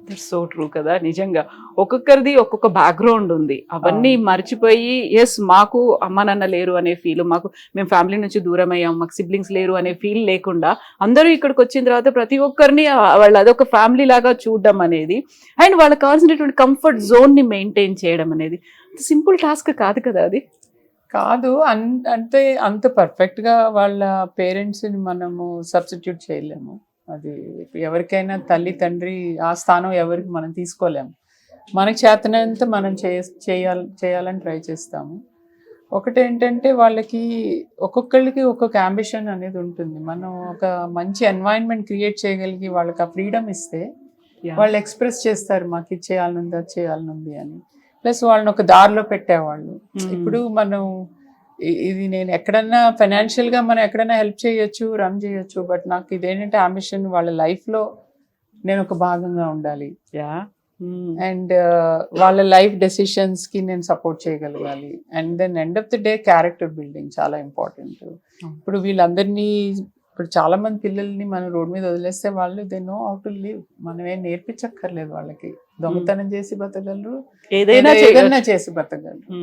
That's so true కదా. నిజంగా ఒక్కొక్కరిది ఒక్కొక్క బ్యాక్గ్రౌండ్ ఉంది, అవన్నీ మర్చిపోయి ఎస్ మాకు అమ్మ నాన్న లేరు అనే ఫీల్, మాకు మేము ఫ్యామిలీ నుంచి దూరం అయ్యాం, మాకు సిబ్లింగ్స్ లేరు అనే ఫీల్ లేకుండా అందరూ ఇక్కడికి వచ్చిన తర్వాత ప్రతి ఒక్కరిని వాళ్ళు అదొక ఫ్యామిలీ లాగా చూడడం అనేది, అండ్ వాళ్ళకి కావాల్సినటువంటి కంఫర్ట్ జోన్ ని మెయింటైన్ చేయడం అనేది సింపుల్ టాస్క్ కాదు కదా. అది కాదు అంటే అంత పర్ఫెక్ట్ గా వాళ్ళ పేరెంట్స్ ని మనము సబ్స్టిట్యూట్ చేయలేము. అది ఎవరికైనా తల్లి తండ్రి ఆ స్థానం ఎవరికి మనం తీసుకోలేము. మనకి చేతనంత మనం చేయాలని ట్రై చేస్తాము. ఒకటి ఏంటంటే వాళ్ళకి ఒక్కొక్కళ్ళకి ఒక్కొక్క అంబిషన్ అనేది ఉంటుంది. మనం ఒక మంచి ఎన్వైరన్మెంట్ క్రియేట్ చేయగలిగి వాళ్ళకి ఆ ఫ్రీడమ్ ఇస్తే వాళ్ళు ఎక్స్ప్రెస్ చేస్తారు, మాకు ఇది చేయాలనుంది అది చేయాలనుంది అని. ప్లస్ వాళ్ళని ఒక దారిలో పెట్టేవాళ్ళు. ఇప్పుడు మనం ఇది నేను ఎక్కడన్నా ఫైనాన్షియల్ గా మనం ఎక్కడైనా హెల్ప్ చేయొచ్చు, రన్ చేయొచ్చు, బట్ నాకు ఇదేంటంటే అంబిషన్ వాళ్ళ లైఫ్ లో నేను ఒక భాగంగా ఉండాలి. అండ్ వాళ్ళ లైఫ్ డెసిషన్స్ కి నేను సపోర్ట్ చేయగలగాలి. And then end of the day character building చాలా ఇంపార్టెంట్. ఇప్పుడు వీళ్ళందరినీ ఇప్పుడు చాలా మంది పిల్లల్ని మనం రోడ్ మీద వదిలేస్తే వాళ్ళు they know how to live. మనం ఏం నేర్పించక్కర్లేదు వాళ్ళకి. దొంగతనం చేసి బతకగలరు, ఏదైనా చేసి బతకగలరు,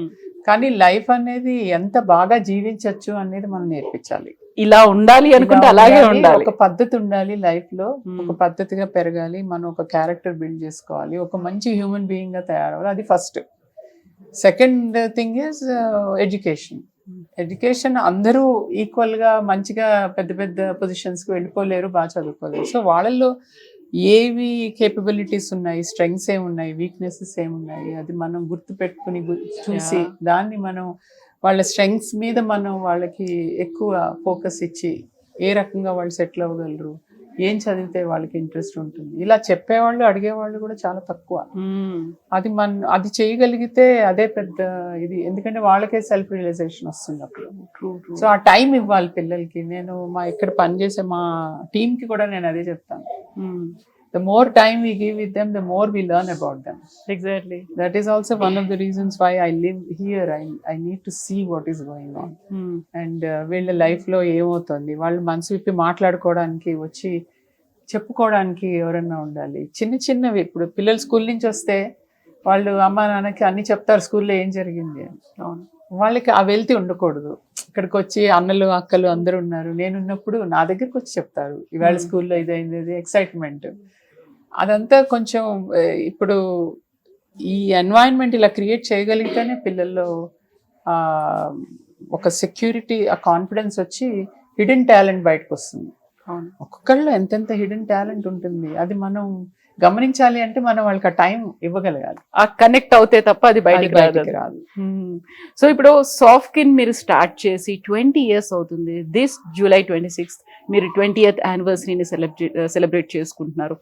కానీ లైఫ్ అనేది ఎంత బాగా జీవించవచ్చు అనేది మనం నేర్పించాలి. ఇలా ఉండాలి అనుకుంటే అలాగే ఉండాలి, ఒక పద్ధతి ఉండాలి లైఫ్ లో, ఒక పద్ధతిగా పెరగాలి, మనం ఒక క్యారెక్టర్ బిల్డ్ చేసుకోవాలి, ఒక మంచి హ్యూమన్ బీయింగ్ గా తయారవ్వాలి. అది first. Second thing is education. Education అందరూ ఈక్వల్ గా మంచిగా పెద్ద పెద్ద పొజిషన్స్ కి వెళ్ళిపోలేరు, బాగా చదువుకోలేరు. సో వాళ్ళల్లో ఏవి కేపబిలిటీస్ ఉన్నాయి, స్ట్రెంగ్స్ ఏమున్నాయి, వీక్నెసెస్ ఏమున్నాయి, అది మనం గుర్తు పెట్టుకుని చూసి దాన్ని మనం వాళ్ళ స్ట్రెంగ్స్ మీద మనం వాళ్ళకి ఎక్కువ ఫోకస్ ఇచ్చి ఏ రకంగా వాళ్ళు సెటిల్ అవ్వగలరు, ఏం చదివితే వాళ్ళకి ఇంట్రెస్ట్ ఉంటుంది, ఇలా చెప్పేవాళ్ళు అడిగేవాళ్ళు కూడా చాలా తక్కువ. అది చేయగలిగితే అదే పెద్ద ఇది, ఎందుకంటే వాళ్ళకే సెల్ఫ్ రియలైజేషన్ వస్తుంది అప్పుడు. సో ఆ టైం ఇవ్వాలి పిల్లలకి. నేను ఇక్కడ పనిచేసే మా టీమ్ కి కూడా నేను అదే చెప్తాను, the more time we give with them, the more we learn about them. Exactly. That is also one of the reasons why I live here. I need to see what is going on. And వీళ్ళ లైఫ్లో ఏమవుతుంది, వాళ్ళు మనసు విప్పి మాట్లాడుకోవడానికి, వచ్చి చెప్పుకోవడానికి ఎవరన్నా ఉండాలి. చిన్న చిన్నవి, ఇప్పుడు పిల్లలు స్కూల్ నుంచి వస్తే వాళ్ళు అమ్మ నాన్నకి అన్ని చెప్తారు స్కూల్లో ఏం జరిగింది అని. వాళ్ళకి ఆ వెళ్తి ఉండకూడదు. ఇక్కడికి వచ్చి అన్నలు అక్కలు అందరూ ఉన్నారు, నేనున్నప్పుడు నా దగ్గరికి వచ్చి చెప్తారు ఇవాళ స్కూల్లో ఇదైంది, ఎక్సైట్మెంట్. అదంతా కొంచెం ఇప్పుడు ఈ ఎన్వైరన్మెంట్ ఇలా క్రియేట్ చేయగలిగితేనే పిల్లల్లో ఒక సెక్యూరిటీ, ఆ కాన్ఫిడెన్స్ వచ్చి హిడెన్ టాలెంట్ బయటకు వస్తుంది. ఒక్కొక్కళ్ళు ఎంతెంత హిడెన్ టాలెంట్ ఉంటుంది, అది మనం గమనించాలి అంటే మనం వాళ్ళకి ఆ టైం ఇవ్వగలగాలి. ఆ కనెక్ట్ అవుతే తప్ప అది బయటికి రాదు. సో ఇప్పుడు సాఫ్ట్ స్కిన్ మీరు స్టార్ట్ చేసి 20 years అవుతుంది. దిస్ July 26th మీరు 20th యానివర్సరీని సెలబ్రేట్ చేసుకుంటున్నారు.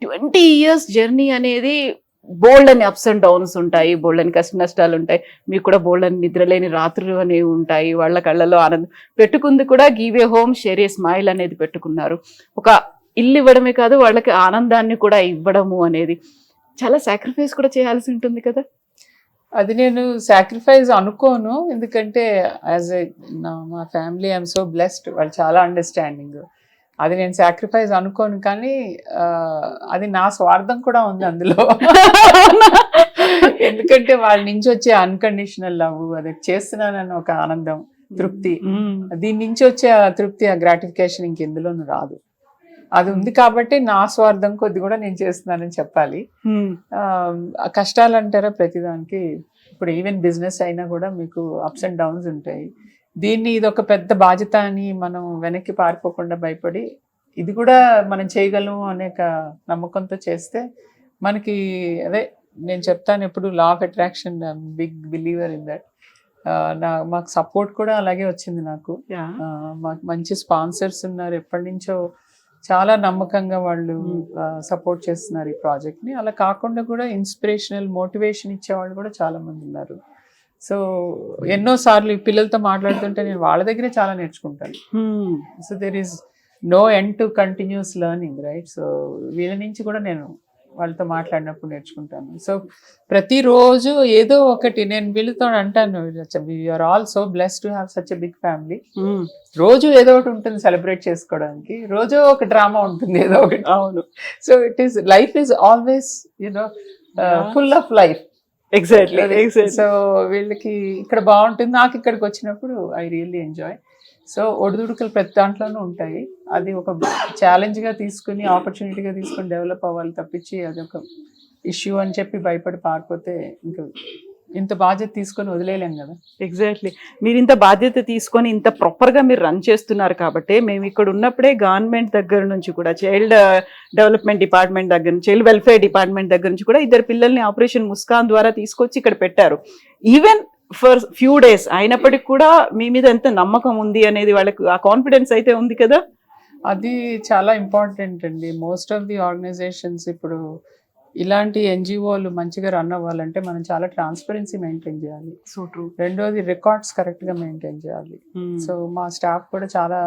20 years జర్నీ అనేది బోల్డ్ అని అప్స్ అండ్ డౌన్స్ ఉంటాయి, బోల్డ్ అని కష్ట నష్టాలు ఉంటాయి, మీకు కూడా బోల్డ్ అని నిద్రలేని రాత్రులు అనేవి ఉంటాయి, వాళ్ళ కళ్ళలో ఆనందం పెట్టుకుంది కూడా give a home share a smile అనేది పెట్టుకున్నారు. ఒక ఇల్లు ఇవ్వడమే కాదు వాళ్ళకి ఆనందాన్ని కూడా ఇవ్వడము అనేది చాలా సాక్రిఫైస్ కూడా చేయాల్సి ఉంటుంది కదా. అది నేను సాక్రిఫైస్ అనుకోను, ఎందుకంటే యాజ్ ఎ మా ఫ్యామిలీ ఐఎమ్ సో బ్లెస్డ్, వాళ్ళు చాలా అండర్స్టాండింగ్. అది నేను సాక్రిఫైస్ అనుకోను, కానీ అది నా స్వార్థం కూడా ఉంది అందులో. ఎందుకంటే వాళ్ళ నుంచి వచ్చే అన్కండిషనల్ లవ్, అది చేస్తున్నానని ఒక ఆనందం, తృప్తి, దీని నుంచి వచ్చే ఆ తృప్తి, ఆ గ్రాటిఫికేషన్ ఇంకెందులోనూ రాదు. అది ఉంది కాబట్టి నా స్వార్థం కొద్ది కూడా నేను చేస్తున్నానని చెప్పాలి. ఆ కష్టాలు అంటారా ప్రతిదానికి, ఇప్పుడు ఈవెన్ బిజినెస్ అయినా కూడా మీకు అప్స్ అండ్ డౌన్స్ ఉంటాయి. దీన్ని ఇది ఒక పెద్ద బాధ్యత అని మనం వెనక్కి పారిపోకుండా భయపడి ఇది కూడా మనం చేయగలము అనే నమ్మకంతో చేస్తే మనకి అదే నేను చెప్తాను ఎప్పుడు, law of attraction, big believer in that. మాకు సపోర్ట్ కూడా అలాగే వచ్చింది. నాకు మాకు మంచి స్పాన్సర్స్ ఉన్నారు, ఎప్పటి నుంచో చాలా నమ్మకంగా వాళ్ళు సపోర్ట్ చేస్తున్నారు ఈ ప్రాజెక్ట్ని. అలా కాకుండా కూడా ఇన్స్పిరేషనల్ మోటివేషన్ ఇచ్చేవాళ్ళు కూడా చాలా మంది ఉన్నారు. సో ఎన్నోసార్లు ఈ పిల్లలతో మాట్లాడుతుంటే నేను వాళ్ళ దగ్గరే చాలా నేర్చుకుంటాను. So there is no end to continuous learning, right? So వీళ్ళ నుంచి కూడా నేను వాళ్ళతో మాట్లాడినప్పుడు నేర్చుకుంటాను. సో ప్రతిరోజు ఏదో ఒకటి నేను వీళ్ళతో అంటాను, you're all so blessed to have such a big family. రోజు ఏదో ఒకటి ఉంటుంది సెలబ్రేట్ చేసుకోవడానికి, రోజు ఒక డ్రామా ఉంటుంది ఏదో ఒకటి. అవును. So it is life is always you know full of life. Exactly. So వీళ్ళకి ఇక్కడ బాగుంటుంది, నాకు ఇక్కడికి వచ్చినప్పుడు ఐ రియల్లీ ఎంజాయ్. సో ఒడిదుడుకులు ప్రతి దాంట్లోనూ ఉంటాయి, అది ఒక ఛాలెంజ్గా తీసుకుని ఆపర్చునిటీగా తీసుకుని డెవలప్ అవ్వాలి తప్పించి అది ఒక ఇష్యూ అని చెప్పి భయపడి పారిపోతే ఇంకా ఇంత బాధ్యత తీసుకొని వదిలేయలేం కదా. ఎగ్జాక్ట్లీ. మీరు ఇంత బాధ్యత తీసుకొని ఇంత ప్రాపర్గా మీరు రన్ చేస్తున్నారు కాబట్టి మేము ఇక్కడ ఉన్నప్పుడే గవర్నమెంట్ దగ్గర నుంచి కూడా చైల్డ్ డెవలప్మెంట్ డిపార్ట్మెంట్ దగ్గర నుంచి, చైల్డ్ వెల్ఫేర్ డిపార్ట్మెంట్ దగ్గర నుంచి కూడా ఇద్దరు పిల్లల్ని ఆపరేషన్ ముస్కాన్ ద్వారా తీసుకొచ్చి ఇక్కడ పెట్టారు. ఈవెన్ ఫర్ ఫ్యూ డేస్ అయినప్పటికి కూడా మీ మీద ఎంత నమ్మకం ఉంది అనేది వాళ్ళకి ఆ కాన్ఫిడెన్స్ అయితే ఉంది కదా. అది చాలా ఇంపార్టెంట్ అండి. మోస్ట్ ఆఫ్ ది ఆర్గనైజేషన్స్ ఇప్పుడు ఇలాంటి ఎన్జిఓలు మంచిగా రన్ అవ్వాలంటే మనం చాలా ట్రాన్స్పరెన్సీ మెయింటైన్ చేయాలి. So true. రెండోది రికార్డ్స్ కరెక్ట్గా మెయింటైన్ చేయాలి. సో మా స్టాఫ్ కూడా చాలా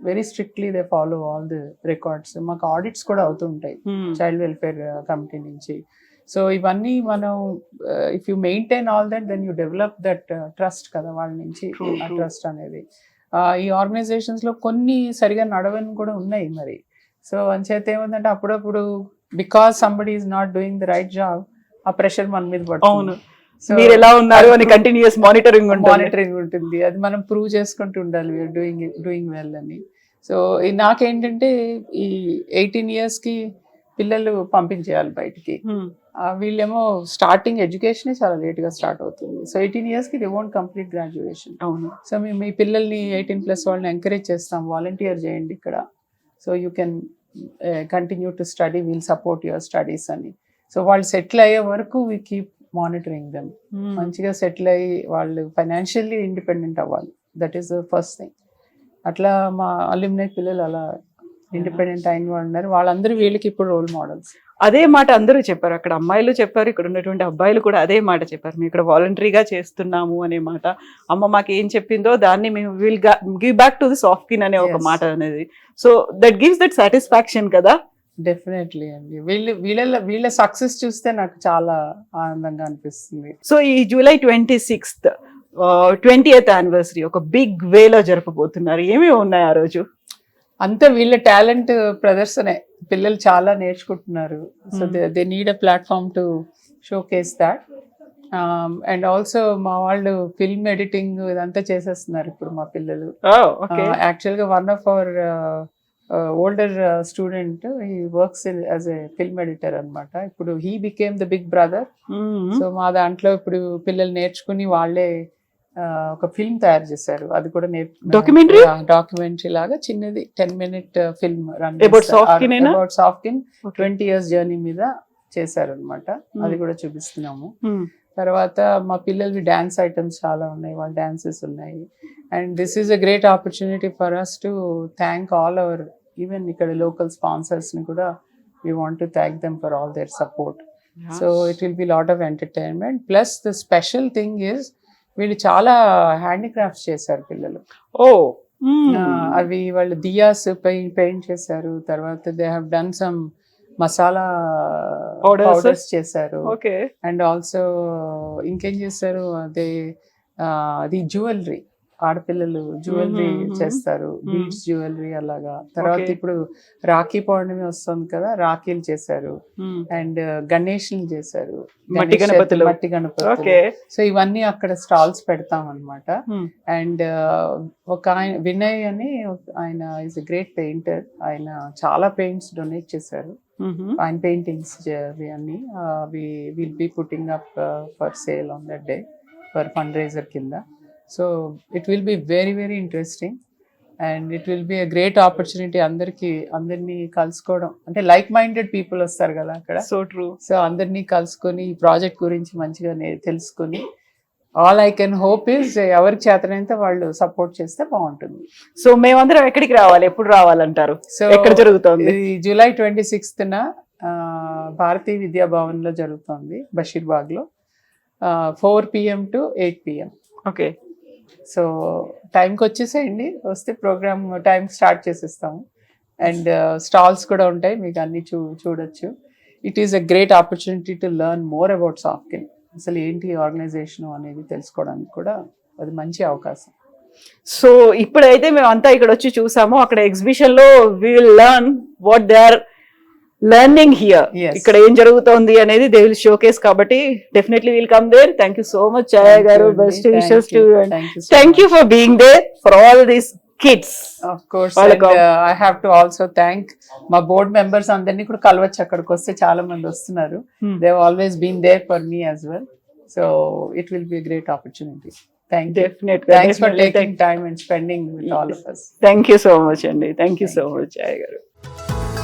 very strictly they follow all the records. మాకు ఆడిట్స్ కూడా అవుతుంటాయి చైల్డ్ వెల్ఫేర్ కమిటీ నుంచి. సో ఇవన్నీ మనం if you maintain all that then you develop that trust కదా వాళ్ళ నుంచి. ఆ ట్రస్ట్ అనేది ఈ ఆర్గనైజేషన్స్లో కొన్ని సరిగా నడవని కూడా ఉన్నాయి మరి. సో అంచేత ఏముందంటే అప్పుడప్పుడు because somebody is not doing the right job ఆ ప్రెషర్ మన మీద పడుతుంది. మీరు ఎలా ఉన్నారు అని కంటిన్యూస్ మానిటరింగ్ ఉంటుంది. అది మనం ప్రూవ్ చేసుకుంటూ ఉండాలి వీఆర్ డూయింగ్ వెల్ అని. సో నాకేంటంటే ఈ 18 yearsకి పిల్లలు పంపించేయాలి బయటికి. వీళ్ళేమో స్టార్టింగ్ ఎడ్యుకేషనే చాలా లేట్గా స్టార్ట్ అవుతుంది. సో 18 yearsకి దే వోంట్ కంప్లీట్ గ్రాడ్యుయేషన్. అవును. సో మేము మీ పిల్లల్ని 18+ వాళ్ళని ఎంకరేజ్ చేస్తాం, వాలంటీర్ చేయండి ఇక్కడ, so you can continue to study, wheel support your studies అని. సో వాళ్ళు సెటిల్ అయ్యే వరకు వీ కీప్ మానిటరింగ్ దెమ్. మంచిగా సెటిల్ అయ్యి వాళ్ళు ఫైనాన్షియల్లీ ఇండిపెండెంట్ అవ్వాలి, that is the first thing. అట్లా మా అల్యూమినై పిల్లలు అలా ఇండిపెండెంట్ అయిన వాళ్ళు ఉన్నారు. వాళ్ళందరూ వీళ్ళకి ఇప్పుడు రోల్ మోడల్స్. అదే మాట అందరూ చెప్పారు, అక్కడ అమ్మాయిలు చెప్పారు, ఇక్కడ ఉన్నటువంటి అబ్బాయిలు కూడా అదే మాట చెప్పారు. మేము ఇక్కడ వాలంటరీగా చేస్తున్నాము అనే మాట. అమ్మ మాకు ఏం చెప్పిందో దాన్ని మేము will give back to the Softkin అనే ఒక మాట అనేది. So that gives that satisfaction కదా. డెఫినెట్లీ అండి. వీళ్ళ సక్సెస్ చూస్తే నాకు చాలా ఆనందంగా అనిపిస్తుంది. సో ఈ July 26th 20th యానివర్సరీ ఒక బిగ్ వేలో జరపబోతున్నారు. ఏమేమి ఉన్నాయి ఆ రోజు? అంతా వీళ్ళ టాలెంట్ ప్రదర్శనే. పిల్లలు చాలా నేర్చుకుంటున్నారు. So they need a platform to showcase that. And also మా వాళ్ళు ఫిల్మ్ ఎడిటింగ్ ఇదంతా చేసేస్తున్నారు ఇప్పుడు మా పిల్లలు. యాక్చువల్గా one of our older student he works as a film editor అనమాట. ఇప్పుడు he became the big brother. So మా దాంట్లో ఇప్పుడు పిల్లలు నేర్చుకుని వాళ్ళే ఒక ఫిల్మ్ తయారు చేశారు. అది కూడా డాక్యుమెంటరీ లాగా చిన్నది 10-minute film run about Softkin 20 years journey మీద చేశారు అనమాట. అది కూడా చూపిస్తున్నాము. తర్వాత మా పిల్లలవి డాన్స్ ఐటమ్స్ చాలా ఉన్నాయి, వాళ్ళ డాన్సెస్ ఉన్నాయి. And this is a great opportunity for us to thank all our even ఇక్కడ లోకల్ స్పాన్సర్స్ని కూడా we want to thank them for all their support. So it will be lot of entertainment. Plus the special thing is వీళ్ళు చాలా handicrafts చేశారు పిల్లలు. ఓ అవి వాళ్ళు diyas paint చేశారు. తర్వాత they have done some masala powders చేశారు. ఓకే. అండ్ ఆల్సో ఇంకేం చేశారు, అదే అది జ్యువెలరీ, ఆడపిల్లలు జ్యువెలరీ చేస్తారు, బీడ్స్ జ్యువెలరీ అలాగా. తర్వాత ఇప్పుడు రాఖీ పౌర్ణమి వస్తుంది కదా, రాఖీలు చేశారు. అండ్ గణేష్ని చేశారు, మట్టి గణపతులు. మట్టి గణపతులు. ఓకే. సో ఇవన్నీ అక్కడ స్టాల్స్ పెడతాం అనమాట. అండ్ ఒక ఆయన వినయ్ అని ఆయన ఈజ్ ఎ గ్రేట్ పెయింటర్. ఆయన చాలా పెయింట్స్ డొనేట్ చేశారు. ఆయన పెయింటింగ్స్ అవి will be putting up for sale on that day for fund raiser కింద. So it will be very very interesting and it will be a great opportunity. అందరినీ కలుసుకోవడం, అంటే like minded people వస్తారు కదా అక్కడ. So true. సో అందరినీ కలుసుకొని ఈ ప్రాజెక్ట్ గురించి మంచిగా తెలుసుకొని, all I can hope is ఎవరికి చేతనైతే వాళ్ళు సపోర్ట్ చేస్తే బాగుంటుంది. సో మేమందరం ఎక్కడికి రావాలి, ఎప్పుడు రావాలంటారు? సో ఎక్కడ జరుగుతుంది? జూలై 26న భారతీయ విద్యాభవన్ లో జరుగుతుంది, బషీర్బాగ్ లో, 4 PM to 8 PM. Okay. So టైంకి వచ్చేసేయండి, వస్తే ప్రోగ్రామ్ టైం స్టార్ట్ చేసేస్తాము. అండ్ స్టాల్స్ కూడా ఉంటాయి, మీకు అన్ని చూడొచ్చు. It is a great opportunity to learn more about Softkin. అసలు ఏంటి ఆర్గనైజేషన్ అనేది తెలుసుకోవడానికి కూడా అది మంచి అవకాశం. సో ఇప్పుడైతే మేము అంతా ఇక్కడ వచ్చి చూసాము, అక్కడ ఎగ్జిబిషన్ లో we will learn what they are learning here. Yes. ఇక్కడ ఏం జరుగుతోంది అనేది దే విల్ షోకేస్, కాబట్టి definitely will come there. Thank you so much Chaya గారు. Best wishes to you. Thank you for being there for all these kids. Of course, and I have to also thank my board members. అందరినీ కూడా కలవచ్చు, అక్కడికి వస్తే చాలా మంది వస్తున్నారు. They have always been there for me as well. So it will be a great opportunity. Thank you. Definitely. Thanks for taking time and spending with all of us. Thank you so much, Andy. Thank you so much, Aya garu.